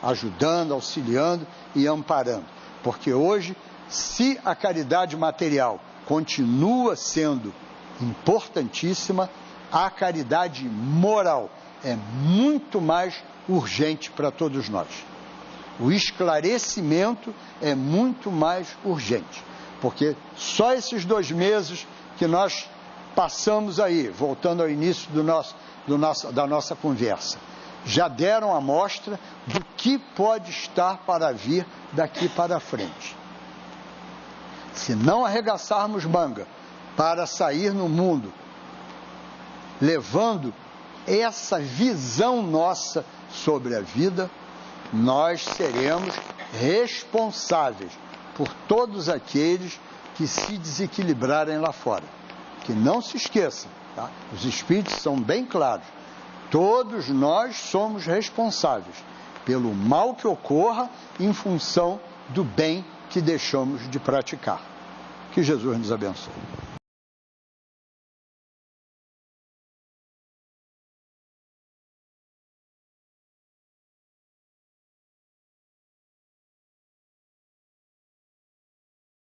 ajudando, auxiliando e amparando. Porque hoje, se a caridade material continua sendo importantíssima, a caridade moral é muito mais urgente para todos nós. O esclarecimento é muito mais urgente, porque só esses 2 meses que nós passamos aí, voltando ao início da nossa conversa, já deram a mostra do que pode estar para vir daqui para frente. Se não arregaçarmos manga para sair no mundo, levando essa visão nossa sobre a vida, nós seremos responsáveis por todos aqueles que se desequilibrarem lá fora. Que não se esqueçam, tá? Os espíritos são bem claros. Todos nós somos responsáveis pelo mal que ocorra em função do bem que deixamos de praticar. Que Jesus nos abençoe.